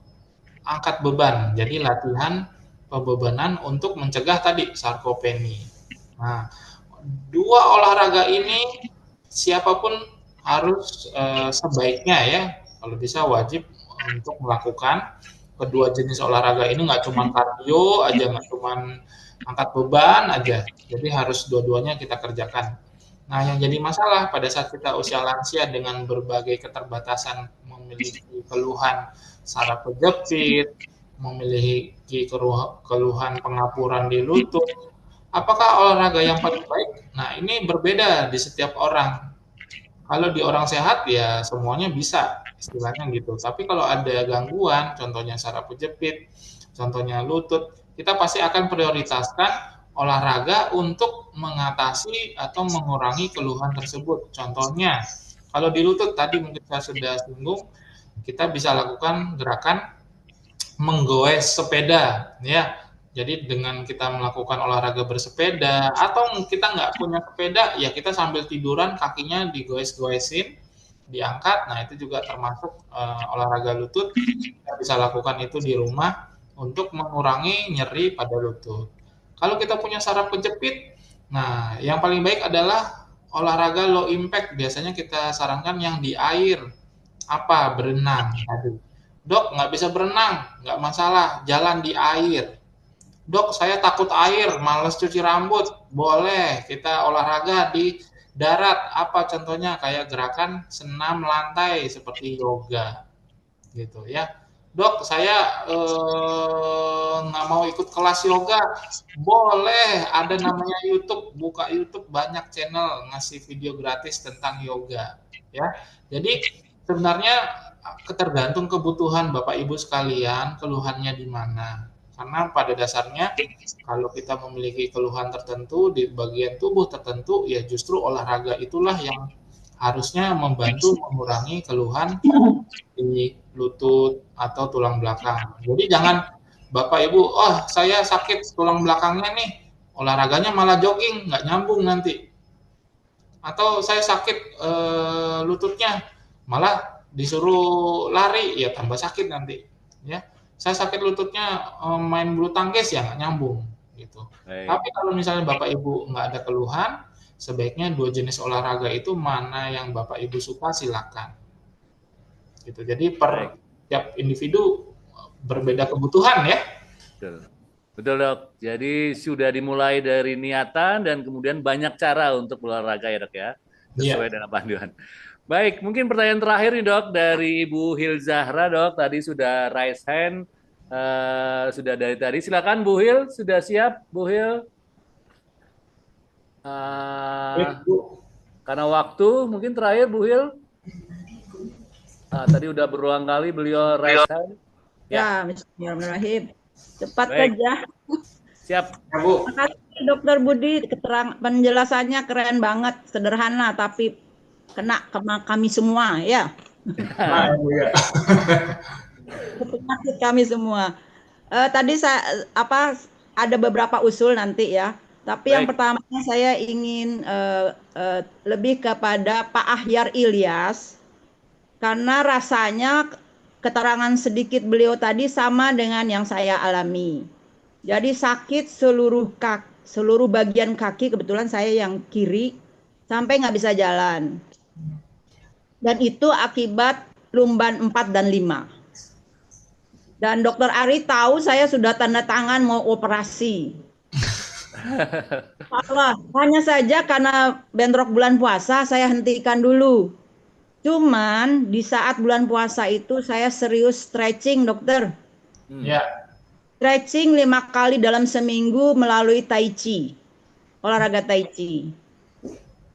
angkat beban. Jadi latihan pembebanan untuk mencegah tadi sarkopeni. Nah, 2 olahraga ini siapapun harus sebaiknya ya, kalau bisa wajib untuk melakukan kedua jenis olahraga ini. Nggak cuma kardio aja, nggak cuma angkat beban aja, jadi harus dua-duanya kita kerjakan. Nah, yang jadi masalah pada saat kita usia lansia dengan berbagai keterbatasan, memiliki keluhan saraf kejepit, memiliki keluhan pengapuran di lutut, apakah olahraga yang paling baik? Nah, ini berbeda di setiap orang. Kalau di orang sehat ya semuanya bisa, istilahnya gitu. Tapi kalau ada gangguan, contohnya saraf kejepit, contohnya lutut, kita pasti akan prioritaskan olahraga untuk mengatasi atau mengurangi keluhan tersebut. Contohnya, kalau di lutut tadi mungkin saya sudah singgung, kita bisa lakukan gerakan menggoes sepeda, ya. Jadi dengan kita melakukan olahraga bersepeda, atau kita nggak punya sepeda, ya kita sambil tiduran kakinya digoes-goesin, diangkat. Nah, itu juga termasuk olahraga lutut. Kita bisa lakukan itu di rumah untuk mengurangi nyeri pada lutut. Kalau kita punya saraf kejepit, nah yang paling baik adalah olahraga low impact. Biasanya kita sarankan yang di air, berenang tadi. Dok, nggak bisa berenang, nggak masalah, jalan di air. Dok, saya takut air, males cuci rambut. Boleh, kita olahraga di darat. Apa contohnya? Kayak gerakan senam lantai seperti yoga, gitu ya. Dok, saya nggak mau ikut kelas yoga. Boleh, ada namanya YouTube. Buka YouTube, banyak channel ngasih video gratis tentang yoga, ya. Jadi sebenarnya tergantung kebutuhan Bapak Ibu sekalian, keluhannya di mana. Karena pada dasarnya kalau kita memiliki keluhan tertentu di bagian tubuh tertentu, ya justru olahraga itulah yang harusnya membantu mengurangi keluhan di lutut atau tulang belakang. Jadi jangan Bapak Ibu, oh saya sakit tulang belakangnya nih, olahraganya malah jogging, nggak nyambung nanti. Atau saya sakit lututnya, malah disuruh lari, ya tambah sakit nanti. Ya, saya sakit lututnya main bulu tangkis ya nggak nyambung gitu. Tapi kalau misalnya Bapak Ibu nggak ada keluhan, sebaiknya 2 jenis olahraga itu mana yang Bapak Ibu suka silakan. Gitu. Jadi per tiap individu berbeda kebutuhan ya. Betul. Betul dok. Jadi sudah dimulai dari niatan dan kemudian banyak cara untuk olahraga ya dok ya. Sesuai dengan panduan. Baik, mungkin pertanyaan terakhir nih dok dari Ibu Hil Zahra dok. Tadi sudah raise hand, sudah dari tadi. Silakan Bu Hil, sudah siap Bu Hil? Karena waktu, mungkin terakhir Bu Hil. Tadi udah berulang kali beliau raise hand. Ya, bismillahirrahmanirrahim. Cepat saja. Siap, Bu. Terima kasih Dokter Budi, penjelasannya keren banget, sederhana tapi kena ke kami semua ya. Penyakit kami semua. Tadi saya ada beberapa usul nanti ya. Tapi yang pertama saya ingin lebih kepada Pak Ahyar Ilyas karena rasanya keterangan sedikit beliau tadi sama dengan yang saya alami. Jadi sakit seluruh bagian kaki, kebetulan saya yang kiri sampai nggak bisa jalan. Dan itu akibat lumban 4 dan 5. Dan Dokter Ari tahu saya sudah tanda tangan mau operasi. Hanya saja karena bentrok bulan puasa saya hentikan dulu. Cuman di saat bulan puasa itu saya serius stretching dokter. Ya. Stretching 5 kali dalam seminggu melalui Tai Chi. Olahraga Tai Chi.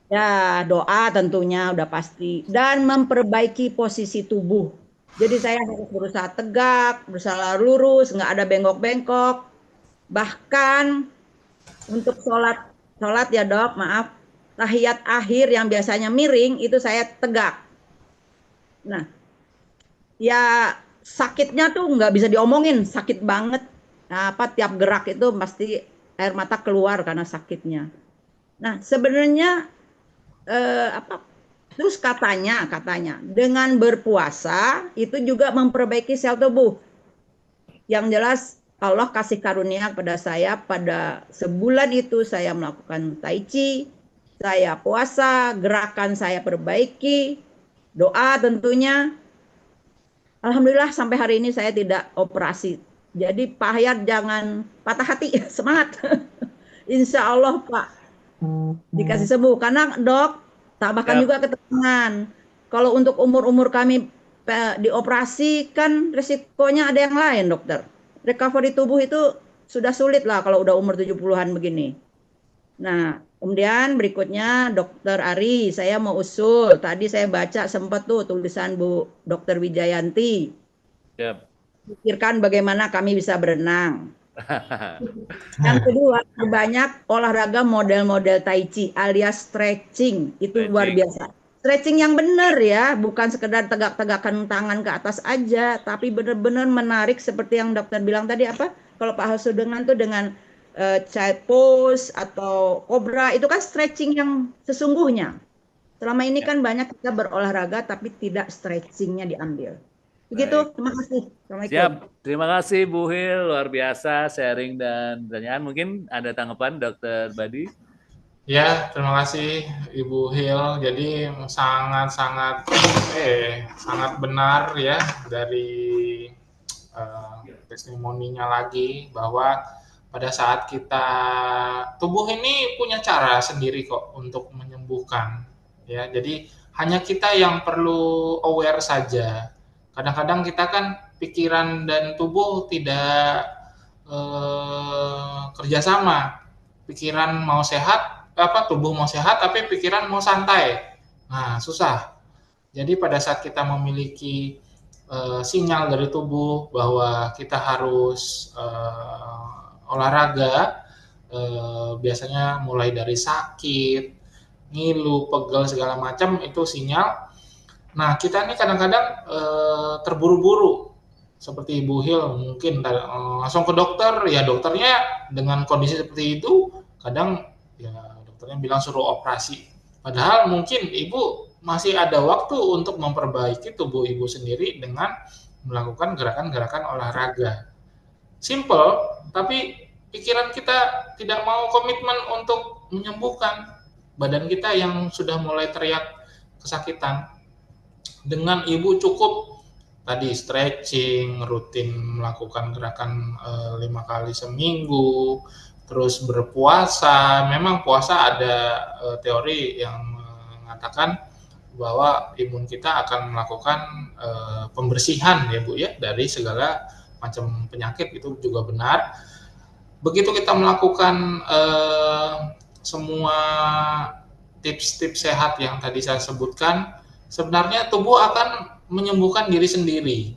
Ya, doa tentunya udah pasti. Dan memperbaiki posisi tubuh. Jadi saya harus berusaha tegak, berusaha lurus, nggak ada bengkok-bengkok. Bahkan untuk sholat ya dok, maaf. Tahiyat akhir yang biasanya miring, itu saya tegak. Nah, ya sakitnya tuh nggak bisa diomongin, sakit banget. Nah, tiap gerak itu pasti air mata keluar karena sakitnya. Nah, sebenarnya terus katanya dengan berpuasa itu juga memperbaiki sel tubuh. Yang jelas Allah kasih karunia kepada saya pada sebulan itu saya melakukan Tai Chi, saya puasa, gerakan saya perbaiki, doa tentunya. Alhamdulillah sampai hari ini saya tidak operasi. Jadi Pak Ahyar jangan patah hati, semangat. Insya Allah Pak dikasih sembuh. Karena dok, tambahkan juga keterangan. Kalau untuk umur-umur kami dioperasi kan resikonya ada yang lain dokter. Recovery tubuh itu sudah sulit lah kalau udah umur 70-an begini. Nah, kemudian berikutnya Dokter Ari, saya mau usul. Tadi saya baca sempat tuh tulisan Bu Dokter Wijayanti. Yep. Pikirkan bagaimana kami bisa berenang. Yang kedua, banyak olahraga model-model Tai Chi alias stretching. Itu luar biasa. Stretching yang benar ya, bukan sekedar tegak-tegakkan tangan ke atas aja, tapi benar-benar menarik seperti yang dokter bilang tadi apa? Kalau Pak Hasudengan tuh dengan child pose atau cobra, itu kan stretching yang sesungguhnya. Selama ini kan banyak kita berolahraga tapi tidak stretchingnya diambil. Begitu, terima kasih. Siap, terima kasih Bu Hil, luar biasa sharing dan pertanyaan. Mungkin ada tanggapan Dokter Badi? Ya, terima kasih Ibu Hil. Jadi sangat benar ya dari testimoninya lagi bahwa pada saat kita tubuh ini punya cara sendiri kok untuk menyembuhkan ya. Jadi hanya kita yang perlu aware saja. Kadang-kadang kita kan pikiran dan tubuh tidak kerjasama. Pikiran mau sehat, tubuh mau sehat, tapi pikiran mau santai. Nah, susah. Jadi pada saat kita memiliki sinyal dari tubuh bahwa kita harus olahraga, biasanya mulai dari sakit, ngilu, pegel segala macam itu sinyal. Nah, kita ini kadang-kadang terburu-buru seperti Ibu Hil mungkin langsung ke dokter, ya dokternya dengan kondisi seperti itu kadang ya dokternya bilang suruh operasi. Padahal mungkin Ibu masih ada waktu untuk memperbaiki tubuh Ibu sendiri dengan melakukan gerakan-gerakan olahraga. Simple, tapi pikiran kita tidak mau komitmen untuk menyembuhkan badan kita yang sudah mulai teriak kesakitan. Dengan Ibu cukup tadi stretching, rutin melakukan gerakan 5 kali seminggu, terus berpuasa. Memang puasa ada teori yang mengatakan bahwa imun kita akan melakukan pembersihan ya Bu ya dari segala macam penyakit, itu juga benar. Begitu kita melakukan semua tips-tips sehat yang tadi saya sebutkan, sebenarnya tubuh akan menyembuhkan diri sendiri.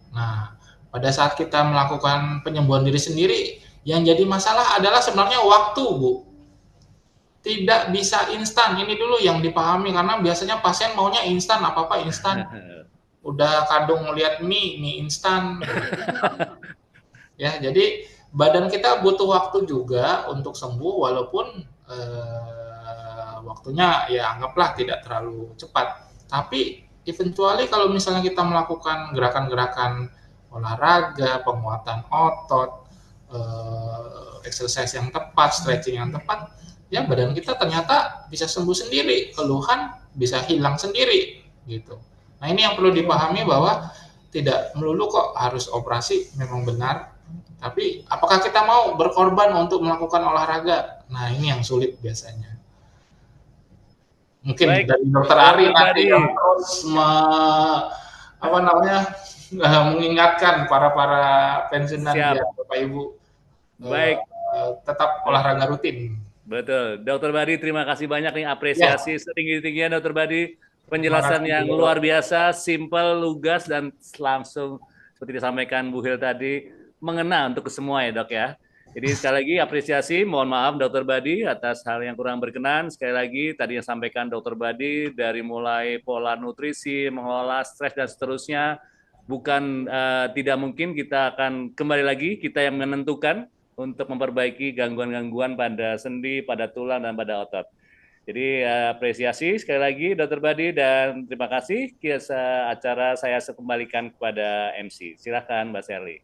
Nah, pada saat kita melakukan penyembuhan diri sendiri, yang jadi masalah adalah sebenarnya waktu, Bu. Tidak bisa instan, ini dulu yang dipahami, karena biasanya pasien maunya instan, apa-apa instan. Udah kadung lihat mie instan. Ya, jadi badan kita butuh waktu juga untuk sembuh, walaupun waktunya ya anggaplah tidak terlalu cepat. Tapi eventually kalau misalnya kita melakukan gerakan-gerakan olahraga, penguatan otot, exercise yang tepat, stretching yang tepat, ya badan kita ternyata bisa sembuh sendiri, keluhan bisa hilang sendiri gitu. Nah, ini yang perlu dipahami bahwa tidak melulu kok harus operasi, memang benar. Tapi apakah kita mau berkorban untuk melakukan olahraga? Nah, ini yang sulit biasanya. Mungkin baik, dari Dokter Ari nanti yang terus mengingatkan para pensiunan ya Bapak Ibu. Baik, tetap olahraga rutin. Betul, Dokter Badi, terima kasih banyak nih, apresiasi setinggi-tingginya Dokter Badi, penjelasan yang luar biasa, simple, lugas, dan langsung seperti disampaikan Bu Hil tadi, mengena untuk semua ya Dok ya. Jadi sekali lagi apresiasi, mohon maaf Dokter Badi atas hal yang kurang berkenan. Sekali lagi tadi yang sampaikan Dokter Badi dari mulai pola nutrisi, mengelola stres dan seterusnya, bukan tidak mungkin kita akan kembali lagi, kita yang menentukan untuk memperbaiki gangguan-gangguan pada sendi, pada tulang, dan pada otot. Jadi apresiasi sekali lagi Dokter Badi, dan terima kasih. Acara saya kembalikan kepada MC. Silakan Mbak Sherly.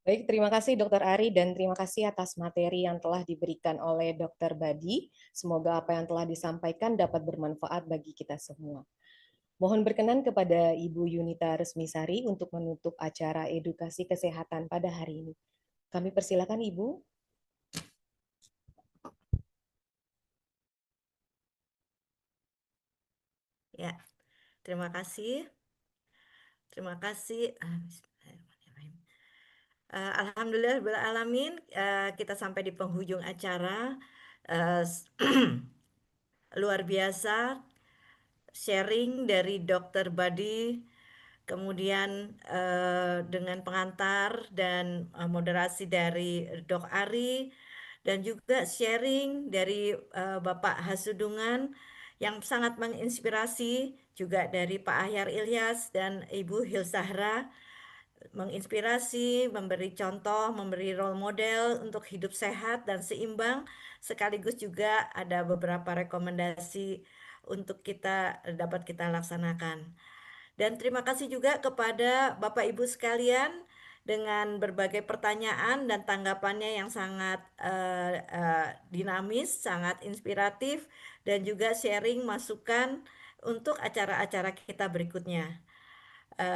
Baik, terima kasih Dr. Ari dan terima kasih atas materi yang telah diberikan oleh Dr. Badi. Semoga apa yang telah disampaikan dapat bermanfaat bagi kita semua. Mohon berkenan kepada Ibu Yunita Resmisari untuk menutup acara edukasi kesehatan pada hari ini. Kami persilakan Ibu. Ya, terima kasih. Terima kasih. Alhamdulillahirrahmanirrahim, kita sampai di penghujung acara. Luar biasa sharing dari Dr. Badi kemudian dengan pengantar dan moderasi dari Dok Ari, dan juga sharing dari Bapak Hasudungan yang sangat menginspirasi, juga dari Pak Ahyar Ilyas dan Ibu Hilsahra, menginspirasi, memberi contoh, memberi role model untuk hidup sehat dan seimbang, sekaligus juga ada beberapa rekomendasi untuk dapat kita laksanakan. Dan terima kasih juga kepada Bapak Ibu sekalian dengan berbagai pertanyaan dan tanggapannya yang sangat dinamis, sangat inspiratif, dan juga sharing masukan untuk acara-acara kita berikutnya.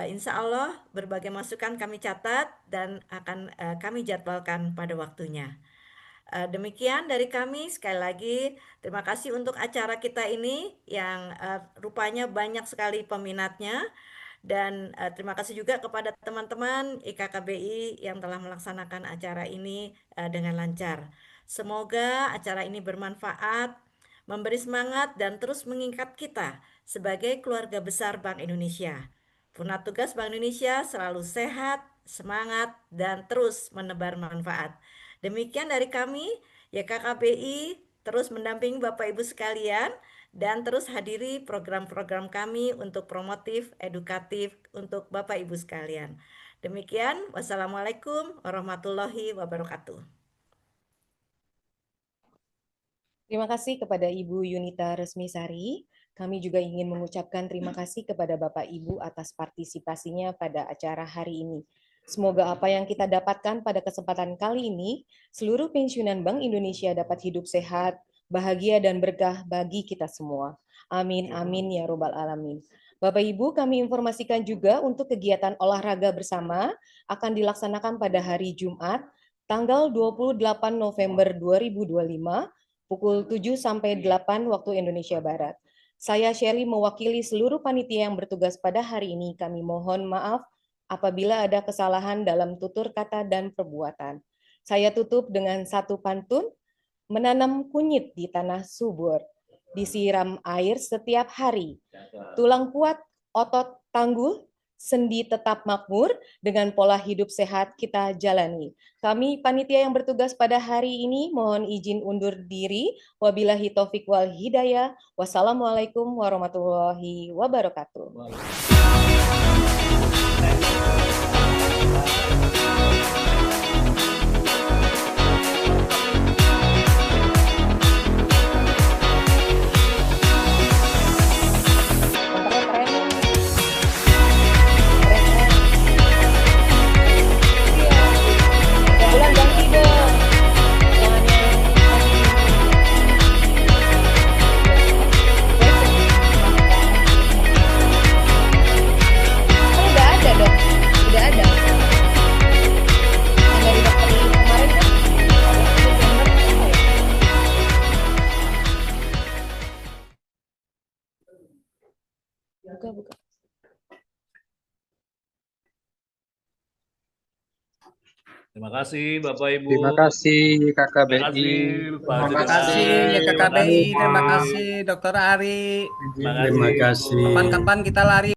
Insya Allah berbagai masukan kami catat dan akan kami jadwalkan pada waktunya. Demikian dari kami, sekali lagi terima kasih untuk acara kita ini yang rupanya banyak sekali peminatnya, dan terima kasih juga kepada teman-teman IKKBI yang telah melaksanakan acara ini dengan lancar. Semoga acara ini bermanfaat, memberi semangat dan terus mengikat kita sebagai keluarga besar Bank Indonesia. Purna tugas Bank Indonesia selalu sehat, semangat, dan terus menebar manfaat. Demikian dari kami, YKKBI terus mendampingi Bapak Ibu sekalian dan terus hadiri program-program kami untuk promotif, edukatif untuk Bapak Ibu sekalian. Demikian, wassalamualaikum warahmatullahi wabarakatuh. Terima kasih kepada Ibu Yunita Resmisari. Kami juga ingin mengucapkan terima kasih kepada Bapak Ibu atas partisipasinya pada acara hari ini. Semoga apa yang kita dapatkan pada kesempatan kali ini, seluruh pensiunan Bank Indonesia dapat hidup sehat, bahagia, dan berkah bagi kita semua. Amin, amin, ya robbal alamin. Bapak Ibu, kami informasikan juga untuk kegiatan olahraga bersama akan dilaksanakan pada hari Jumat, tanggal 28 November 2025, pukul 7 sampai 8 waktu Indonesia Barat. Saya Shelly mewakili seluruh panitia yang bertugas pada hari ini. Kami mohon maaf apabila ada kesalahan dalam tutur kata dan perbuatan. Saya tutup dengan satu pantun, menanam kunyit di tanah subur, disiram air setiap hari, tulang kuat, otot tangguh, sendi tetap makmur, dengan pola hidup sehat kita jalani. Kami panitia yang bertugas pada hari ini mohon izin undur diri. Wabillahi taufik wal hidayah. Wassalamualaikum warahmatullahi wabarakatuh. Buka. Terima kasih Bapak Ibu. Terima kasih KKBI. Terima kasih KKBI. Terima kasih Dr. Ari. Terima kasih. Kapan-kapan kita lari.